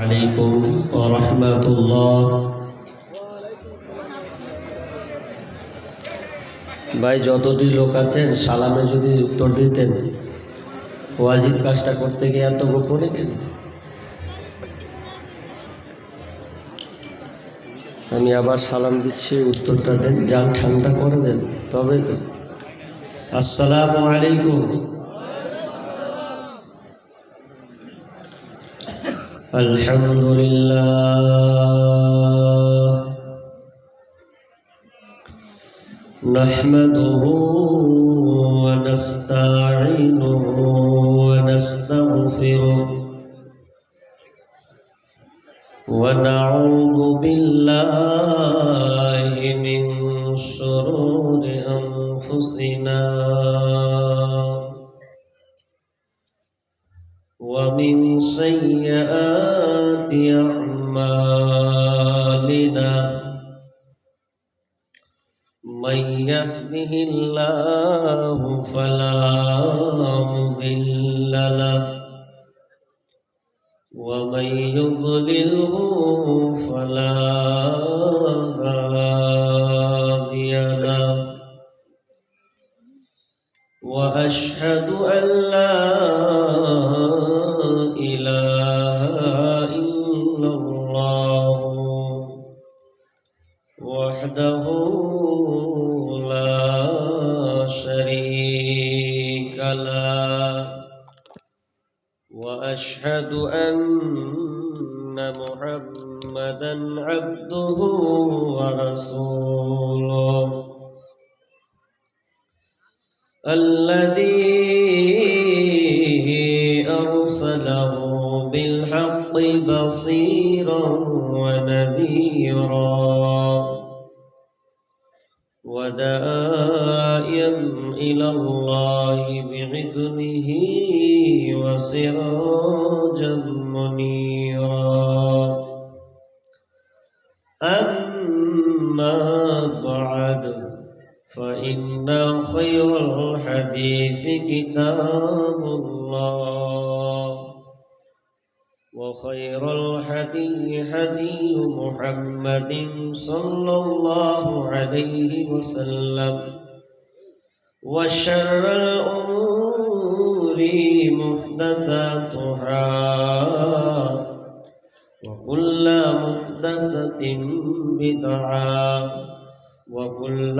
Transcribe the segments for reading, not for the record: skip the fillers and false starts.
আলাইকুম ওয়া রাহমাতুল্লাহ। ভাই, যতটি লোক আছেন সালামে যদি উত্তর দিতেন। ওয়াজিব কাজটা করতে গিয়ে এত গোপনে কেন? আমি আবার সালাম দিচ্ছি, উত্তরটা দেন, যান ঠান্ডা করে দেন তবে তো। আসসালামু আলাইকুম। আলহামদুলিল্লাহ নাহমাদুহু ওয়া নাস্তাঈনুহু ওয়া নাস্তাগফিরুহু ওয়া নাউযু বিল্লাহি মিন শুরুরি আনফুসিনা ومن سيئات أعمالنا من يهده الله فلا مضل له ومن يضلله فلا هادي له وأشهد أن لا إله إلا الله وحده لا شريك له وأشهد أن محمدا عبده ورسوله الذي أرسله بالحق بصيرا ونذيرا وداعيا إلى الله بإذنه وسراجا منيرا أما بعد فإن خير الحديث كتاب الله وخير الهدي هدي محمد صلى الله عليه وسلم وشر الأمور محدثاتها وكل محدثة بدعة وكل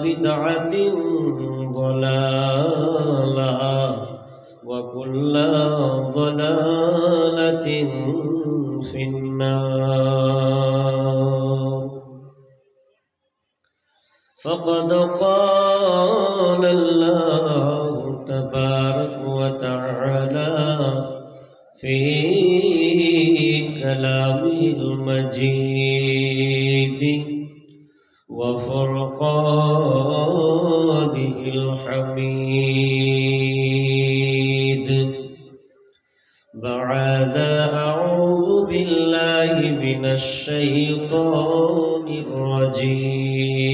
بدعة ضلالة وكل ضلالة في النار. فقد قال الله تبارك وتعالى في كلامه المجيد وفرقانه الحميد بعد أعوذ بالله من الشيطان الرجيم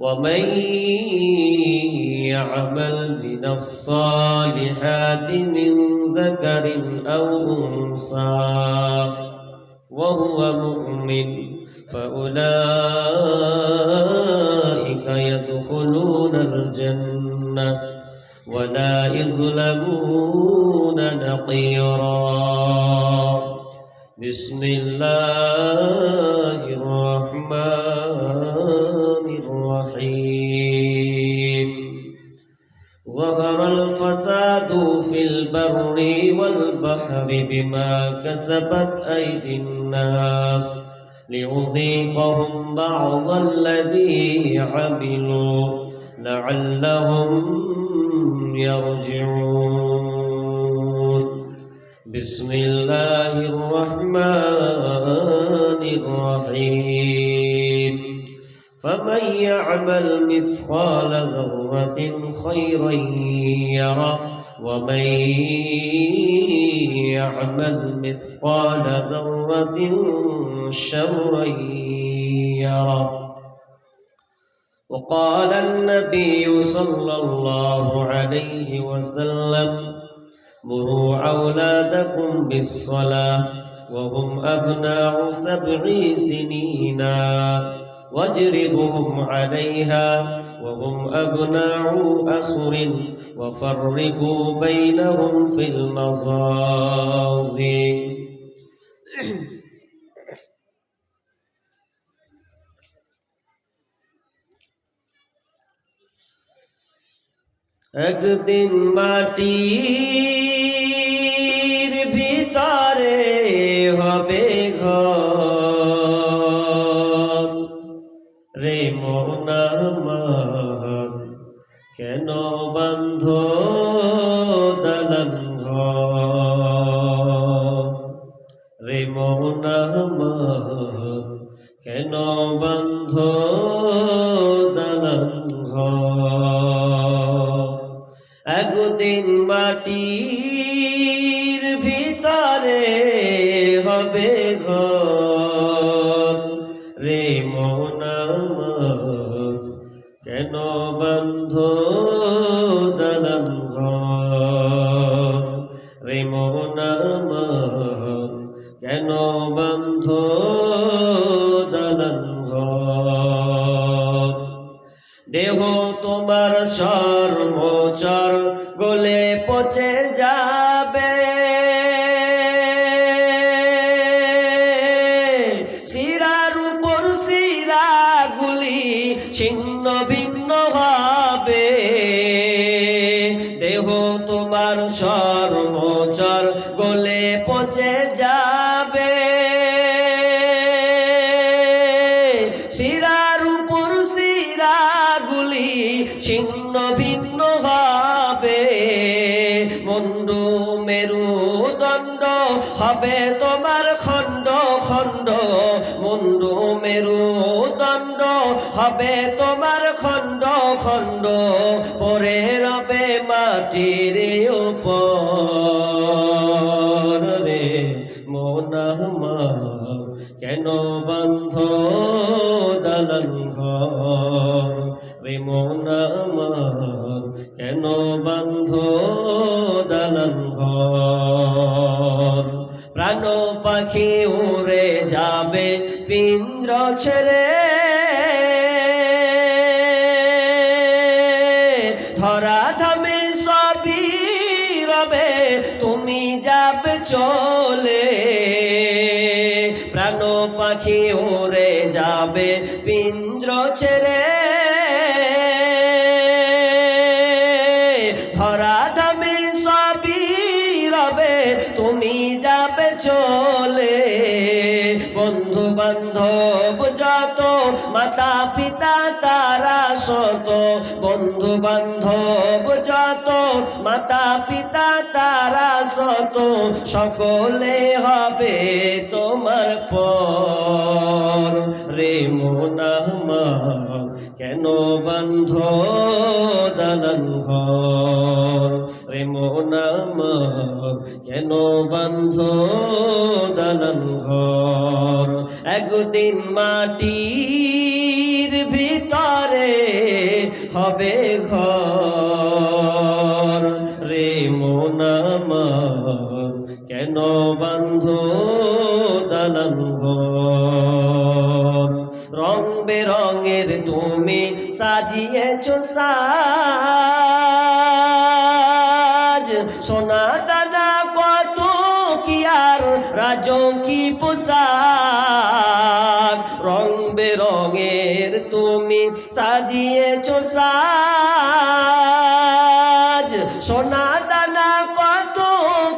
ومن يعمل من الصالحات من ذكر أو أنثى وهو مؤمن فأولئك يدخلون الجنة ولا يظلمون نقيرا. بسم الله الرحمن الرحيم. ظهر الفساد في البر والبحر بما كسبت أيدي الناس ليذيقهم بعض الذي عملوا لعلهم يرجعون. بسم الله الرحمن الرحيم. فمن يعمل مثقال ذرة خيرا يره ومن يعمل مثقال ذرة شرا يره. وقال النبي صلى الله عليه وسلم مروا أولادكم بالصلاة وهم أبناء 7 سنين واجربوهم عليها وهم أبناء أشهر وفرقوا بينهم في المضاجع একদিন মাটির ভিতরে হবে ঘর রে মন আমার কেন বান্ধ দালান ঘর রে মন আমার কেন বান্ধ দালান ঘর একদিন মাটির ভিতরে হবে ঘর রে মন আমার কেন বান্ধ দালান ঘর রে মন আমার কেন বান্ধ দালান ঘর দেহ তোমার চর্মচর গলে পচে যাবে শিরার উপর শিরাগুলি ছিন্ন ভিন্ন হবে দেহ তোমার চর্মচর গলে পচে যাবে শিরার উপর শিরাগুলি ছিন্ন ভিন্ন হবে মুন্ডু মেরুদণ্ড হবে তোমার খণ্ড খণ্ড মুন্ডু মেরুদণ্ড হবে তোমার খণ্ড খণ্ড পরে রবে মাটির উপর রে মন আমার কেন বান্ধ দালান ঘর রে মন আমার কেন বান্ধ দালান ঘর প্রাণ পাখি উড়ে যাবে পিঞ্জর ছেড়ে ধরা ধামে সবই রবে তুমি যাবে চলে প্রাণ পাখি উড়ে যাবে পিঞ্জর ছেড়ে ধরা ধামে সবই রবে তুমি যাবে চলে বন্ধু বান্ধব যত মাতা পিতা তারা শত বন্ধু বান্ধব যত মাতা পিতা তারা শত সকলে হবে তোমার পর রে মন আমার কেন বান্ধ দালান ঘর রে মন আমার কেন বান্ধ দালান ঘর একদিন মাটির ভিতরে হবে ঘর রে মন আমার কেন বান্ধ দালান ঘর রং বেরঙের তুমি সাজিয়েছ সাজ সোনা দানা কত কি আর রাজকি পোশাক রং বেরঙের তুমি সাজিয়েছ সাজ সোনা দানা কত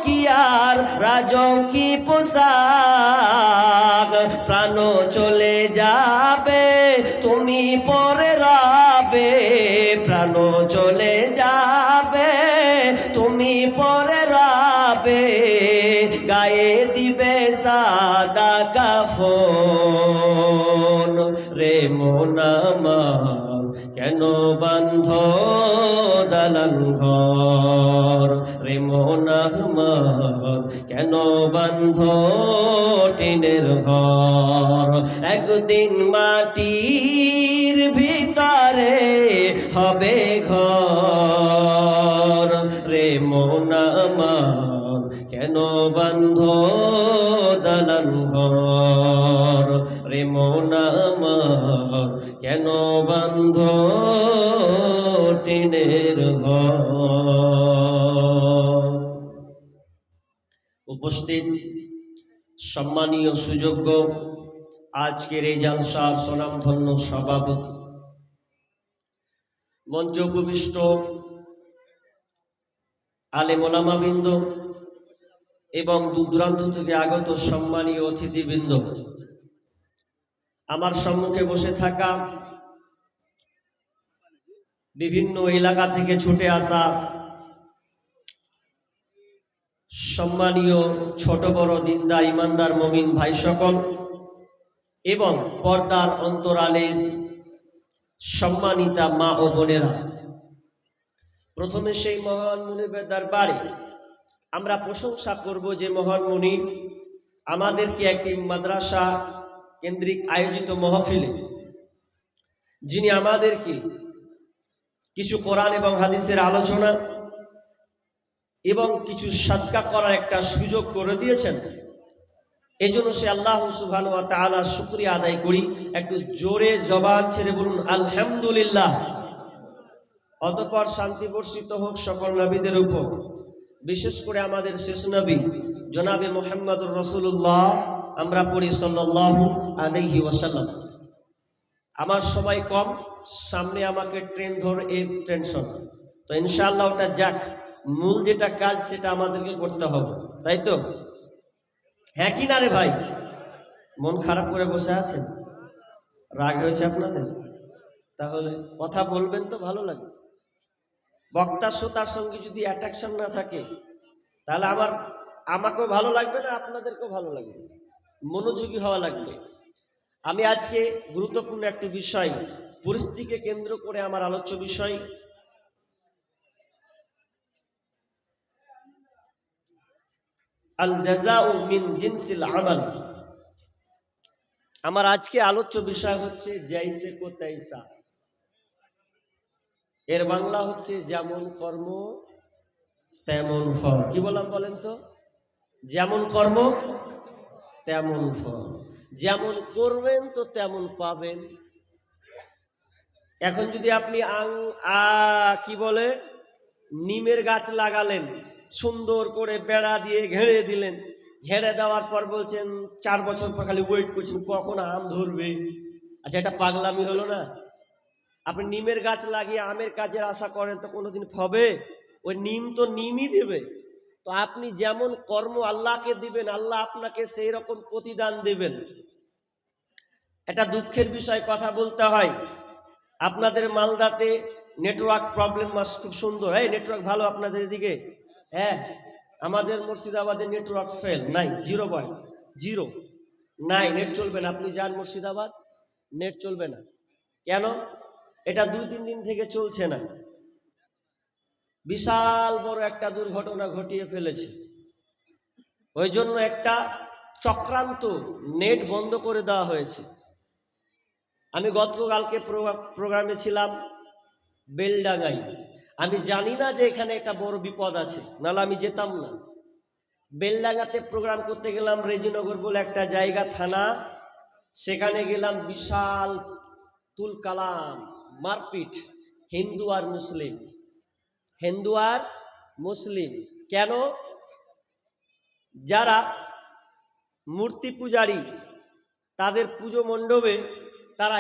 কি আর রাজকি পোশাক প্রাণ চলে যাবে তুমি পরে রবে প্রাণ চলে যাবে তুমি পরে রবে গায়ে দিবে সাদা কাফন রে মন আমার কেন বান্ধ দালান ঘর রে মন আমার কেন বান্ধ টিনের ঘর একদিন মাটির ভিতরে হবে ঘর রে মন আমার কেন বান্ধ দালান ঘর, রে মন আমার কেন বান্ধ টিনের ঘর। উপস্থিত সম্মানীয় সুযোগ্য আজকের এই জালসার স্বনামধন্য সভাপতি, মঞ্চে উপবিষ্ট আলেম ওলামাবৃন্দ এবং দূর দূরান্ত থেকে আগত সম্মানীয় অতিথিবৃন্দ, আমার সম্মুখে বসে থাকা বিভিন্ন এলাকা থেকে ছুটে আসা সম্মানীয় ছোট বড় দিনদার ইমানদার মুমিন ভাই সকল এবং পর্দার অন্তরালের সম্মানিতা মা ও বোনেরা, প্রথমে সেই মহান মুনিবের দরবারে আমরা প্রশংসা করব যে মহান মুনি আমাদেরকে একটি মাদ্রাসা কেন্দ্রিক আয়োজিত মাহফিলে, যিনি আমাদেরকে কিছু কোরআন এবং হাদিসের আলোচনা এবং কিছু সাদকা করার একটা সুযোগ করে দিয়েছেন। এজন্য সে আল্লাহ সুবহানাহু ওয়া তাআলা শুকরিয়া আদায় করি। একটু জোরে জবান ছেড়ে বলুন আলহামদুলিল্লাহ। অতঃপর শান্তি বর্ষিত হোক সকল নবীদের উপর, বিশেষ করে আমাদের শেষ নবী জনাবে মুহাম্মদুর রাসূলুল্লাহ, আমরা পড়ি সাল্লাল্লাহু আলাইহি ওয়াসাল্লাম। আমার সময় কম, সামনে আমাকে ট্রেন ধর এই টেনশন, তো ইনশাআল্লাহ ওটা যাক, মূল যেটা কাজ সেটা আমাদেরকে করতে হবে, তাই তো? হ্যাঁ কি না রে ভাই? মন খারাপ করে বসে আছেন? রাগ হয়েছে আপনাদের? তাহলে কথা বলবেন তো ভালো লাগে। বক্তা শ্রোতার সঙ্গে যদি অ্যাট্রাকশন না থাকে তাহলে আমাকেও ভালো লাগবে না, আপনাদেরকেও ভালো লাগবে, মনোযোগী হওয়া লাগবে। আমি আজকে গুরুত্বপূর্ণ একটি বিষয়, পরিস্থিতিকে কেন্দ্র করে আমার আলোচ্য বিষয় আল জাযাউ মিন জিনসিল আমাল। আমার আজকে আলোচ্য বিষয় হচ্ছে জাইসে কো তাইসা। এর বাংলা হচ্ছে যেমন কর্ম তেমন ফল। কি বললাম বলেন তো? যেমন কর্ম তেমন ফল, যেমন করবেন তো তেমন পাবেন। এখন যদি আপনি কি বলে নিমের গাছ লাগালেন, সুন্দর করে বেড়া দিয়ে ঘেরে দিলেন, ঘেরে দেওয়ার পর বলছেন 4 বছর পর খালি ওয়েট করছেন কখন আম ধরবে। আচ্ছা, এটা পাগলামি হলো না? আপনি নিমের গাছ লাগিয়ে আমের কাজের আশা করেন তো কোনোদিন হবে? ওই নিম তো নিমই দেবে। তো আপনি যেমন কর্ম আল্লাহকে দিবেন, আল্লাহ আপনাকে সেই রকম প্রতিদান দেবেন। এটা দুঃখের বিষয়, কথা বলতে হয়। আপনাদের মালদাতে নেটওয়ার্ক প্রবলেম খুব সুন্দর, হ্যাঁ নেটওয়ার্ক ভালো আপনাদের এদিকে? হ্যাঁ, আমাদের মুর্শিদাবাদে নেটওয়ার্ক ফেল, নাই, 0.0 নাই, নেট চলবে না। আপনি যান মুর্শিদাবাদ, নেট চলবে না। কেন? এটা 2-3 দিন থেকে চলছে না। বিশাল বড় একটা দুর্ঘটনা ঘটিয়ে ফেলেছে। ওই জন্য একটা চক্রান্ত নেট বন্ধ করে দেওয়া হয়েছে। আমি গতকালকে প্রোগ্রামে ছিলাম বেলডাঙ্গায়। আমি জানি না যে এখানে একটা বড় বিপদ আছে, নাহলে আমি যেতাম না। বেলডাঙ্গাতে প্রোগ্রাম করতে গেলাম, রেজিনগর বলে একটা জায়গা, থানা, সেখানে গেলাম। বিশাল তুলকালাম মারপিট, হিন্দু আর মুসলিম। কেন? যারা মূর্তি পূজারী তাদের পুজো মণ্ডপে তারা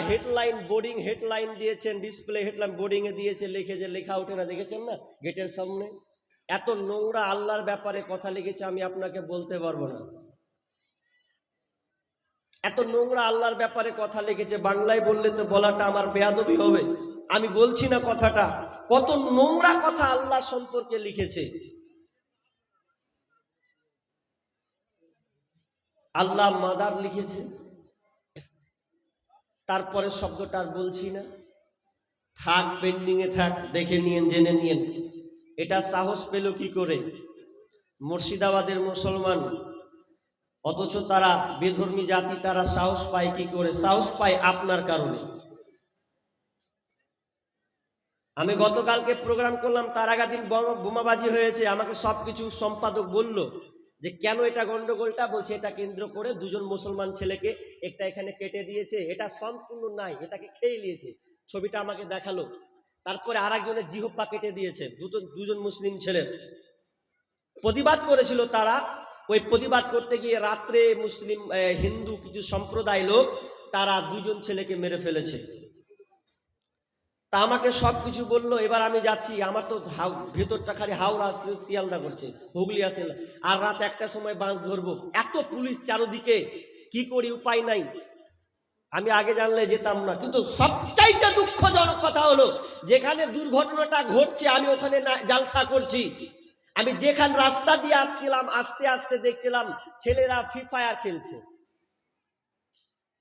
বোর্ডিং হেডলাইন দিয়েছেন, ডিসপ্লে হেডলাইন বোর্ডিংয়ে দিয়েছে, লিখেছে, লেখা ওঠে না, দেখেছেন না গেটের সামনে? এত নোংরা আল্লাহর ব্যাপারে কথা লিখেছে, আমি আপনাকে বলতে পারবো না। এত নোংরা আল্লাহর ব্যাপারে কথা লিখেছে, বাংলায় বললে তো বলাটা আমার বেয়াদবি হবে, আমি বলছি না কথাটা। কত নোংরা কথা আল্লাহ সম্পর্কে লিখেছে। আল্লাহ মাদার লিখেছে, তারপরে শব্দটা আর বলছি না, থাক, পেন্ডিংয়ে থাক, দেখে নিয়েন, জেনে নিয়েন। এটা সাহস পেল কি করে মুর্শিদাবাদের মুসলমান? অথচ তারা বেধর্মী জাতি, তারা সাহস পায় কি করে? সাহস পায় আপনার কারণে। আমি গতকালকে প্রোগ্রাম করলাম, তার আগা দিন বোমাবাজি হয়েছে। আমাকে সব কিছু সম্পাদক বলল যে কেন এটা গন্ডগোলটা, বলছে এটা কেন্দ্র করে দুজন মুসলমান ছেলেকে একটা এখানে কেটে দিয়েছে, এটা সম্পূর্ণ নাই, এটাকে খেয়ে নিয়েছে। ছবিটা আমাকে দেখালো। তারপরে আর একজনের জিহ্বা কেটে দিয়েছে, দুজন মুসলিম ছেলের। প্রতিবাদ করেছিল তারা। ওই প্রতিবাদ করতে গিয়ে রাত্রে মুসলিম হিন্দু কিছু সম্প্রদায় লোক তারা দুজন ছেলেকে মেরে ফেলেছে। তা আমাকে সব কিছু বললো। এবার আমি যাচ্ছি, আমার তো ভেতরটা খালি হাওড়া শিয়ালদা করছে, হুগলি আসে না। আর রাত একটা সময় বাস ধরবো, এত পুলিশ চারদিকে, কি করি, উপায় নাই। আমি আগে জানলে যেতাম না। কিন্তু সবচাইতে দুঃখজনক কথা হলো, যেখানে দুর্ঘটনাটা ঘটছে আমি ওখানে জালসা করছি। আমি যেখান রাস্তা দিয়ে আসছিলাম, আস্তে আস্তে দেখছিলাম ছেলেরা ফ্রি ফায়ার খেলছে।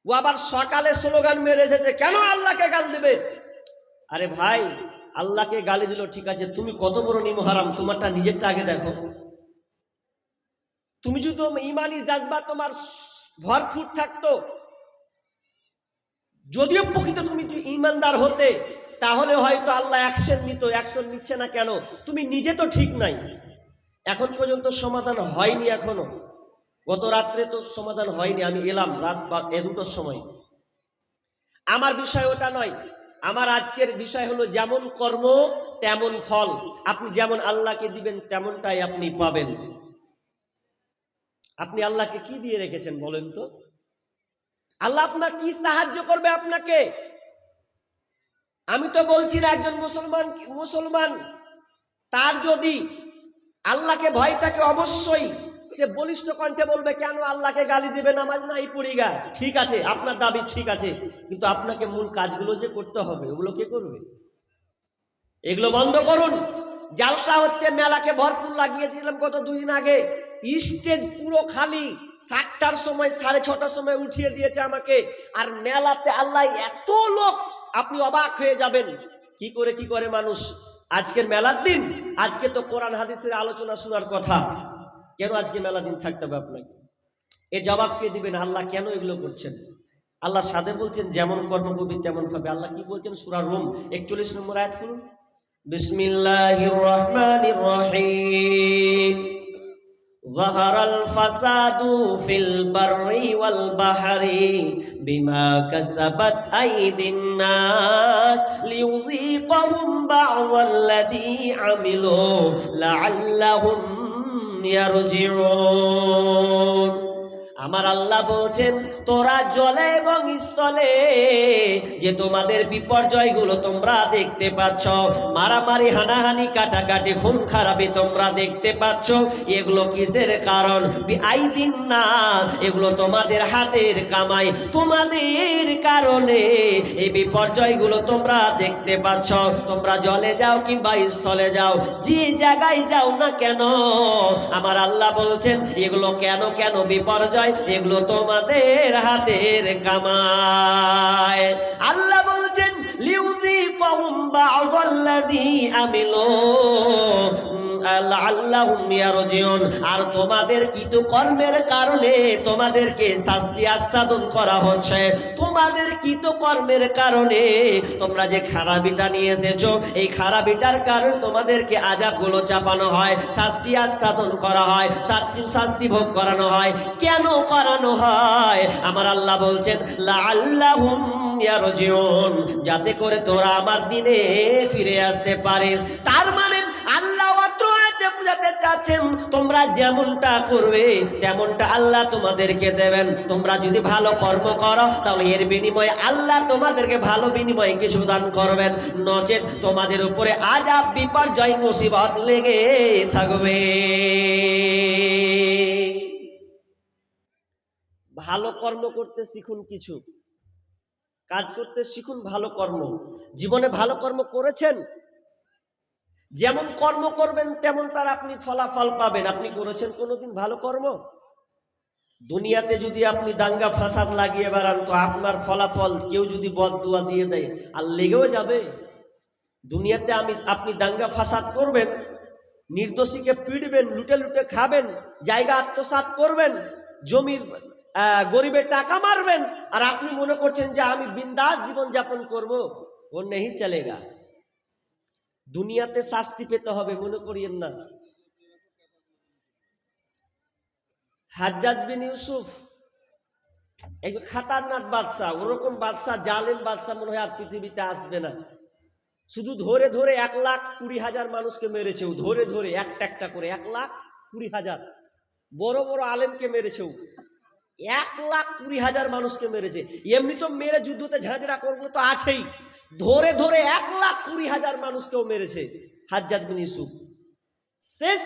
ও আবার সকালে স্লোগান মেরে এসেছে, কেন আল্লাহকে গাল দেবে। আরে ভাই, আল্লাহকে গালি দিল ঠিক আছে, তুমি কত বড় নিমহারাম, তোমারটা নিজেরটা আগে দেখো। তুমি যদি ইমানি জাজবা তোমার ভরপুর থাকতো, যদিও প্রকৃত তুমি ইমানদার হতে, তাহলে হয়তো আল্লাহ অ্যাকশন নিত। অ্যাকশন নিচ্ছে না কেন? তুমি নিজে তো ঠিক নাই। এখন পর্যন্ত সমাধান হয়নি এখনো। গত রাত্রে তো সমাধান হয়নি, আমি এলাম রাত 2টার সময়। আমার বিষয় ওটা নয়। আমার আজকের বিষয় হলো যেমন কর্ম তেমন ফল। আপনি যেমন আল্লাহকে দিবেন তেমনটাই আপনি পাবেন। আপনি আল্লাহকে কি দিয়ে রেখেছেন বলেন তো? আল্লাহ আপনার কি সাহায্য করবে আপনাকে? আমি তো বলছি না একজন মুসলমান তার যদি আল্লাহকে ভয় থাকে, অবশ্যই সে বলিষ্ঠ কণ্ঠে বলবে, কেন আল্লাহকে গালি দিবে, নামাজ নাই পড়িগা। ঠিক আছে, আপনার দাবি ঠিক আছে, কিন্তু আপনাকে মূল কাজগুলো যে করতে হবে, ওগুলো কে করবে? এগুলো বন্ধ করুন। জালসা হচ্ছে, মেলাকে ভরপুর লাগিয়ে দিলাম গত 2 দিন আগে। স্টেজ পুরো খালি। 7টার সময় 6:30টার সময় উঠিয়ে দিয়েছে আমাকে। আর মেলাতে আল্লাহ এত লোক, আপনি অবাক হয়ে যাবেন। কি করে মানুষ। আজকের মেলার দিন, আজকে তো কোরআন হাদিসের আলোচনা শোনার কথা, কেন আজকে মেলা দিন থাকতে হবে আপনাকে? এ জবাব কে দিবেন? আল্লাহ কেন এগুলো করছেন? আল্লাহ সাথে বলছেন যেমন কর্ম করবি তেমন পাবে। আল্লাহ কি বলছেন? সূরা রুম 41 নম্বর আয়াত খুলুন। বিসমিল্লাহির রহমানির রহিম। যাহারাল ফাসাদু ফিল বাররি ওয়াল বাহরি বিমা কাসাবাত আইদিন নাস লিয়ুযীকাহুম বা'যাল্লাযী আমিলু লাআল্লাহুম ইয়ারজিউন। আমার আল্লাহ বলছেন, তোরা জলে এবং স্থলে যে তোমাদের বিপর্যয়গুলো তোমরা দেখতে পাচ্ছ, মারামারি, হানাহানি, কাটাকাটি, খুন খারাপি তোমরা দেখতে পাচ্ছ, এগুলো কিসের কারণ? আইদিন না, এগুলো তোমাদের হাতের কামাই। তোমাদের কারণে এই বিপর্যয়গুলো তোমরা দেখতে পাচ্ছ। তোমরা জলে যাও কিংবা স্থলে যাও, যে জায়গায় যাও না কেন, আমার আল্লাহ বলছেন এগুলো কেন বিপর্যয়? এগুলো তোমাদের হাতের কামাই। আল্লাহ বলছেন লিউযীকাহুম বা'যাল্লাযী আমিলু লাআল্লাহুম ইয়ারজিউন। আর তোমাদের কৃতকর্মের কারণে তোমাদেরকে শাস্তি আস্বাদন করা হচ্ছে। তোমাদের কৃতকর্মের কারণে তোমরা যে খারাপিটা নিয়ে এসেছো, এই খারাপিটার কারণে তোমাদেরকে আযাবগুলো চাপানো হয়, শাস্তি আস্বাদন করা হয়, শাস্তি ভোগ করানো হয়। কেন করানো হয়? আমার আল্লাহ বলছেন লাআল্লাহুম ইয়ারজিউন, যাতে করে তোরা আমার দিনে ফিরে আসতে পারিস। তার মানে আল্লাহ বুঝাতে চাচ্ছেন, তোমরা যেমনটা করবে তেমনটা আল্লাহ তোমাদেরকে দেবেন। তোমরা যদি ভালো কর্ম করো, তাহলে এর বিনিময়ে আল্লাহ তোমাদেরকে ভালো বিনিময়ে কিছু দান করবেন, নচেত তোমাদের উপরে আযাব, বিপর্যয়, মুসিবত লেগে থাকবে। ভালো কর্ম করতে শিখুন, কিছু কাজ করতে শিখুন, ভালো কর্ম। জীবনে ভালো কর্ম করেছেন, যেমন কর্ম করবেন তেমন তার আপনি ফলাফল পাবেন। আপনি করেছেন কোনোদিন ভালো কর্ম? দুনিয়াতে যদি আপনি দাঙ্গা ফাসাদ লাগিয়ে বেড়ান, তো আপনার ফলাফল কেউ যদি বদদুয়া দিয়ে দেয় আর লেগেও যাবে। দুনিয়াতে আপনি দাঙ্গা ফাসাদ করবেন, নির্দোষীকে পিটবেন, লুটে খাবেন, জায়গা আত্মসাৎ করবেন, জমির গরিবের টাকা মারবেন, আর আপনি মনে করছেন যে আমি বিন্দাস জীবন যাপন করব। ও নেই চলেগা। দুনিয়াতে শাস্তি পেতে হবে, মনে করিয়েন না। হাজ্জাজ বিন ইউসুফ এই খাতারনাক বাদশা, ওরকম বাদশা, জালেম বাদশা মনে হয় আর পৃথিবীতে আসবে না। শুধু ধরে ধরে 1,20,000 মানুষকে মেরেছে, ধরে ধরে একটা একটা করে 1,20,000 বড় বড় আলেমকে মেরেছে। 1,20,000 মানুষকে মেরেছে। এমনি তো মেরে যুদ্ধতে ঝাঁঝরা করবো তো আছেই, ধরে ধরে 1,20,000 মানুষকেও মেরেছে হাজ্জাজ বিন ইউসুফ। শেষ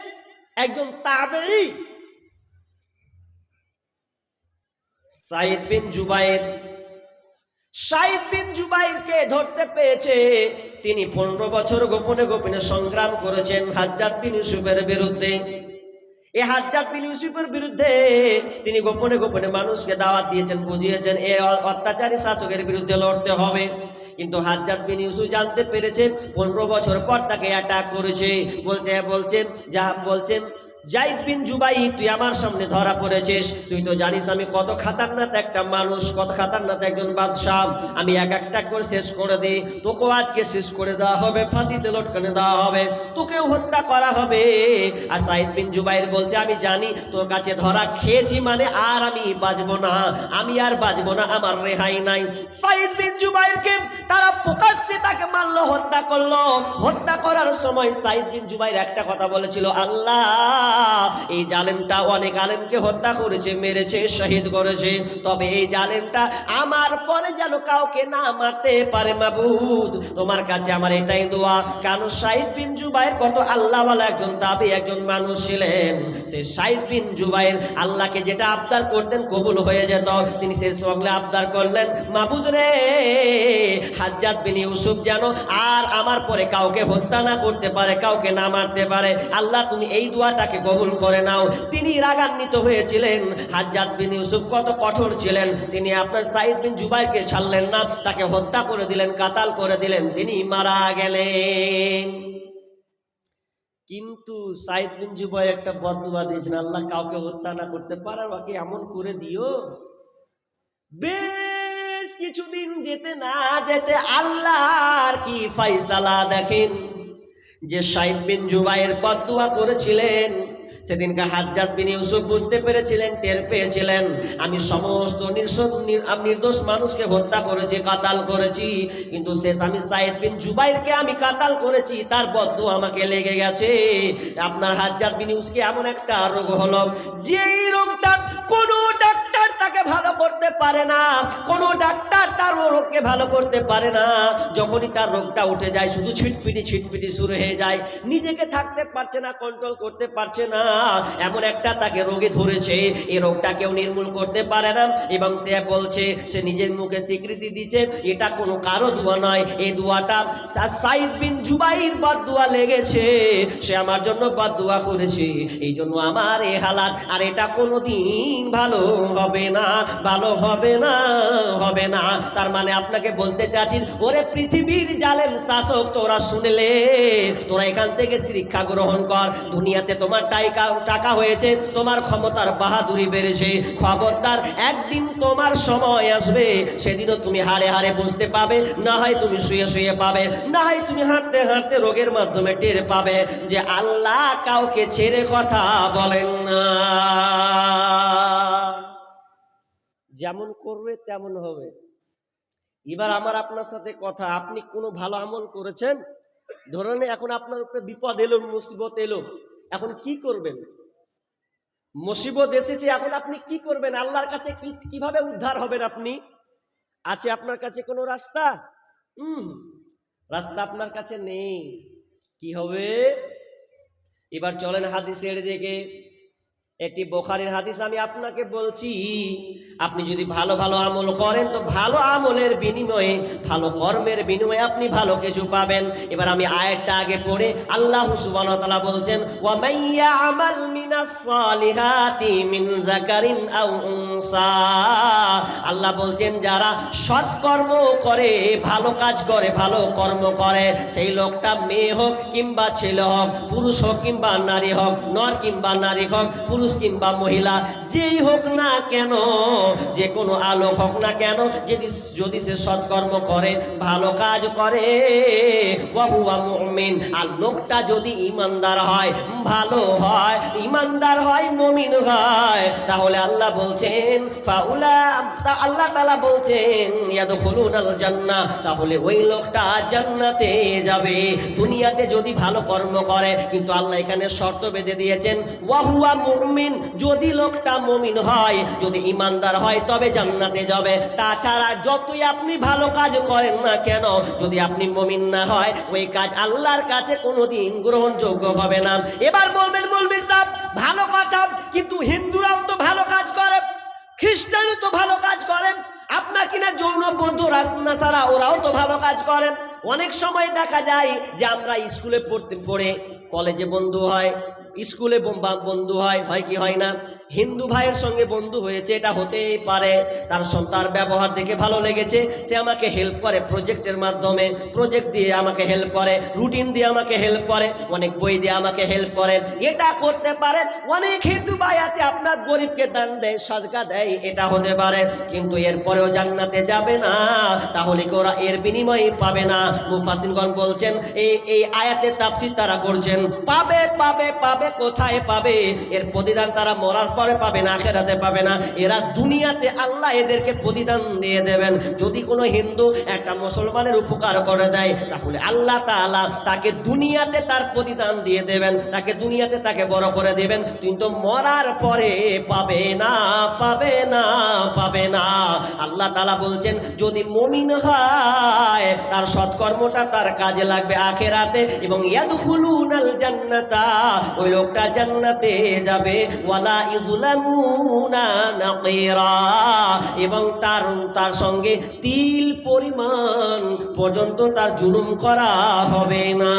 একজন তাবেঈ সাইদ বিন জুবাইর, সাইদ বিন জুবাইরকে ধরতে পেয়েছে। তিনি 15 বছর গোপনে গোপনে সংগ্রাম করেছেন হাজ্জাজ বিন ইউসুফের বিরুদ্ধে। এই হাজ্জাজ বিন ইউসুফের বিরুদ্ধে তিনি গোপনে গোপনে মানুষকে দাওয়াত দিয়েছেন, বুঝিয়েছেন এই অত্যাচারী শাসকের বিরুদ্ধে লড়তে হবে। কিন্তু হাজ্জাজ বিন ইউসুফ জানতে পেরেছে 15 বছর পর তাকে অ্যাটাক করেছে। বলছেন যায়েদ বিন জুবাইর, তুই আমার সামনে ধরা পড়েছিস, তুই তো জানিস আমি কত খাতারনাক একটা মানুষ, কত খাতারনাক একজন বাদশাহ। আমি এক একটা করে শেষ করে দিই, তোকেও আজকে শেষ করে দেওয়া হবে, ফাঁসিতে লটকানে দেওয়া হবে, তোকেও হত্যা করা হবে। আর সাইদ বিন জুবাইর বলছে আমি জানি তোর কাছে ধরা খেয়েছি মানে আর আমি বাঁচবো না, আমি আর বাঁচবো না, আমার রেহাই নাই। সাইদ বিন জুবাইরকে তারা প্রকাশ্যে তাকে মারলো, হত্যা করলো। হত্যা করার সময় সাইদ বিন জুবাইর একটা কথা বলেছিল, আল্লাহ এই জালেমটা অনেক আলেমকে হত্যা করেছে, মেরেছে, শহীদ করেছে, তবে এই জালেমটা আমার পরে যেন কাউকে না মারতে পারে। মাবুদ তোমার কাছে আমার এটাই দোয়া। কেন সাইদ বিন জুবাইর কত আল্লাহওয়ালা একজন তাবী, একজন মানুষ ছিলেন। সে সাইদ বিন জুবাইর আল্লাহকে যেটা আবদার করতেন কবুল হয়ে যেত। তিনি সেই সঙ্গে আবদার করলেন, মাবুদ রে, হাজ্জাজ বিন ইউসুফ যেন আর আমার পরে কাউকে হত্যা না করতে পারে, কাউকে না মারতে পারে। আল্লাহ তুমি এই দোয়াটাকে কবুল করে নাও। তিনি রাগান্বিত হয়েছিলেন। হাজ্জাজ বিন ইউসুফ কত কঠোর ছিলেন, তিনি আপনার সাইদ বিন জুবাইরকে ছাড়লেন না, তাকে হত্যা করে দিলেন, কাতাল করে দিলেন, তিনি মারা গেলেন। কিন্তু সাইদ বিন জুবাইর একটা বদদুয়া দিয়েছেন, আল্লাহ কাউকে হত্যা না করতে পারে, ওকে এমন করে দিও। বেশ কিছুদিন যেতে না যেতে আল্লাহর কি ফয়সালা দেখেন, যে সাইদ বিন জুবাইর বদদুয়া করেছিলেন, সেদিনকে হাজ্জাজ বিন ইউসুফ বুঝতে পেরেছিলেন, টের পেয়েছিলেন আমি সমস্ত নির্দোষ মানুষকে হত্যা করেছি, কাতাল করেছি, কিন্তু শেষ আমি সাইদ বিন জুবাইরকে আমি কাতাল করেছি, তার বদদুয়া আমাকে লেগে গেছে। আপনার হাজ্জাজ বিন ইউসুফকে এমন একটা রোগ হলো, যেই রোগটা কোনো ডাক্তার তাকে ভালো করতে পারে না, কোনো ডাক্তার তার রোগকে ভালো করতে পারে না। যখনই তার রোগটা উঠে যায় শুধু ছিটপিটি ছিটপিটি শুরু হয়ে যায়, নিজেকে থাকতে পারছে না, কন্ট্রোল করতে পারছে না। এমন একটা তাকে রোগে ধরেছে, এই রোগটা কেউ নির্মূল করতে পারে না। এবং সে বলছে, সে নিজের মুখে স্বীকৃতি দিচ্ছে, এটা কোনো কারো দোয়া নয়, এই দোয়াটা সাইদ বিন জুবাইর বদদুয়া লেগেছে, সে আমার জন্য বদদুয়া করেছে, এই জন্য আমার এই হালাত, আর এটা কোনোদিন ভালো হবে না, ভালো হবে না, হবে না। তার মানে আপনাকে বলতে চাচ্ছি, ওরে পৃথিবীর জালেম শাসক, তোরা শুনলে, তোরা এখান থেকে শিক্ষা গ্রহণ কর। দুনিয়াতে তোমার টাকা হয়েছে, তোমার ক্ষমতার বাহাদুরি বেড়েছে, খবরদার একদিন তোমার সময় আসবে, সেদিনও তুমি হাড়ে হাড়ে বুঝতে পাবে, না হয় তুমি শুয়ে শুয়ে পাবে, না হয় তুমি হাঁটতে হাঁটতে রোগের মাধ্যমে টের পাবে যে আল্লাহ কাউকে ছেড়ে কথা বলেন না। যেমন করবে তেমন হবে। এবার আমার আপনার সাথে কথা, আপনি কোনো ভালো আমল করেছেন, ধরেন এখন আপনার উপরে বিপদ এলো, মুসিবত এলো, এখন কি করবেন? মুসিবত এসেছে, এখন আপনি কি করবেন? আল্লাহর কাছে কিভাবে উদ্ধার হবেন? আপনি আছে আপনার কাছে কোনো রাস্তা? রাস্তা আপনার কাছে নেই। কি হবে? এবার চলেন হাদিসের দিকে। একটি বুখারীর হাদিস আমি আপনাকে বলছি, আপনি যদি ভালো ভালো আমল করেন তো ভালো আমলের বিনিময়ে, ভালো কর্মের বিনিময়ে আপনি ভালো কিছু পাবেন। এবার আমি আয়াতটা আগে পড়ে, আল্লাহ সুবহানাহু ওয়া তাআলা বলছেন, ওয়া মাইয়া আমাল মিনাস সালিহাতি মিন যাকারিন আও উনসা, আল্লাহ বলছেন যারা সৎকর্ম করে, ভালো কাজ করে, ভালো কর্ম করে, সেই লোকটা মেয়ে হোক কিংবা ছেলে হোক, পুরুষ হোক কিংবা নারী হোক, নর কিংবা নারী হোক, পুরুষ পুরুষ কিংবা মহিলা যেই হোক না কেন, যে কোনো আলোক হোক না কেন, যদি সে সৎকর্ম করে, ভালো কাজ করে, ওয়াহুয়া মুমিন, আর লোকটা যদি ইমানদার হয়, ভালো হয়, ইমানদার হয়, মুমিন হয়, তাহলে আল্লাহ বলছেন আল্লাহ তাআলা বলছেন ইয়াদখুলুনাল জান্নাহ, তাহলে ওই লোকটা জান্নাতে যাবে। দুনিয়াতে যদি ভালো কর্ম করে, কিন্তু আল্লাহ এখানে শর্ত বেঁধে দিয়েছেন ওয়াহুয়া মুমিন, যদি লোকটা মুমিন হয়, যদি ইমানদার হয়, তবে জান্নাতে যাবে। তাছাড়া যতই আপনি ভালো কাজ করেন না কেন, যদি আপনি মুমিন না হয়, ওই কাজ আল্লাহর কাছে কোনোদিন গ্রহণযোগ্য হবে না। এবার বলবেন মৌলভী সাহেব ভালো কথা, কিন্তু হিন্দুরাও তো ভালো কাজ করে, খ্রিস্টানও তো ভালো কাজ করেন, আপনার কিনা যৌন বৌদ্ধ রাসনাসারা ওরাও তো ভালো কাজ করেন। অনেক সময় দেখা যায় যে আমরা স্কুলে পড়ে কলেজে বন্ধু হয়, স্কুলে বন্ধু হয় কি হয় না? হিন্দু ভাইয়ের সঙ্গে বন্ধু হয়েছে, এটা হতেই পারে। তার ব্যবহার দেখে ভালো লেগেছে, সে আমাকে হেল্প করে প্রজেক্টের মাধ্যমে, প্রজেক্ট দিয়ে আমাকে হেল্প করে, রুটিন দিয়ে আমাকে হেল্প করে, অনেক বই দিয়ে আমাকে হেল্প করে, এটা করতে পারে। অনেক হিন্দু ভাই আছে আপনার গরিবকে দান দেয়, সদকা দেয়, এটা হতে পারে, কিন্তু এরপরেও জান্নাতে যাবে না। তাহলে কি ওরা এর বিনিময়ে পাবে না? মুফাসসিরগণ বলছেন এই আয়াতের তাফসীর তারা করছেন পাবে পাবে পাবে। কোথায় পাবে? এর প্রতিদান তারা মরার পরে পাবে না, আখিরাতে পাবে না। এরা দুনিয়াতে আল্লাহ এদেরকে প্রতিদান দিয়ে দেবেন। যদি কোনো হিন্দু একটা মুসলমানের উপকার করে দেয়, তাহলে আল্লাহ তাআলা তাকে দুনিয়াতে তার প্রতিদান দিয়ে দেবেন, তাকে দুনিয়াতে তাকে বড় করে দেবেন, কিন্তু মরার পরে পাবে না, পাবে না, পাবে না। আল্লাহ তাআলা বলছেন যদি মুমিন হয়, তার সৎকর্মটা তার কাজে লাগবে আখিরাতে, এবং ইয়াদখুলুনাল জান্নাতা, ওই লোকটা জান্নাতে যাবে, ওয়ালা ইযলামুনা নাকিরা, এবং তার সঙ্গে তিল পরিমাণ পর্যন্ত তার জুলুম করা হবে না।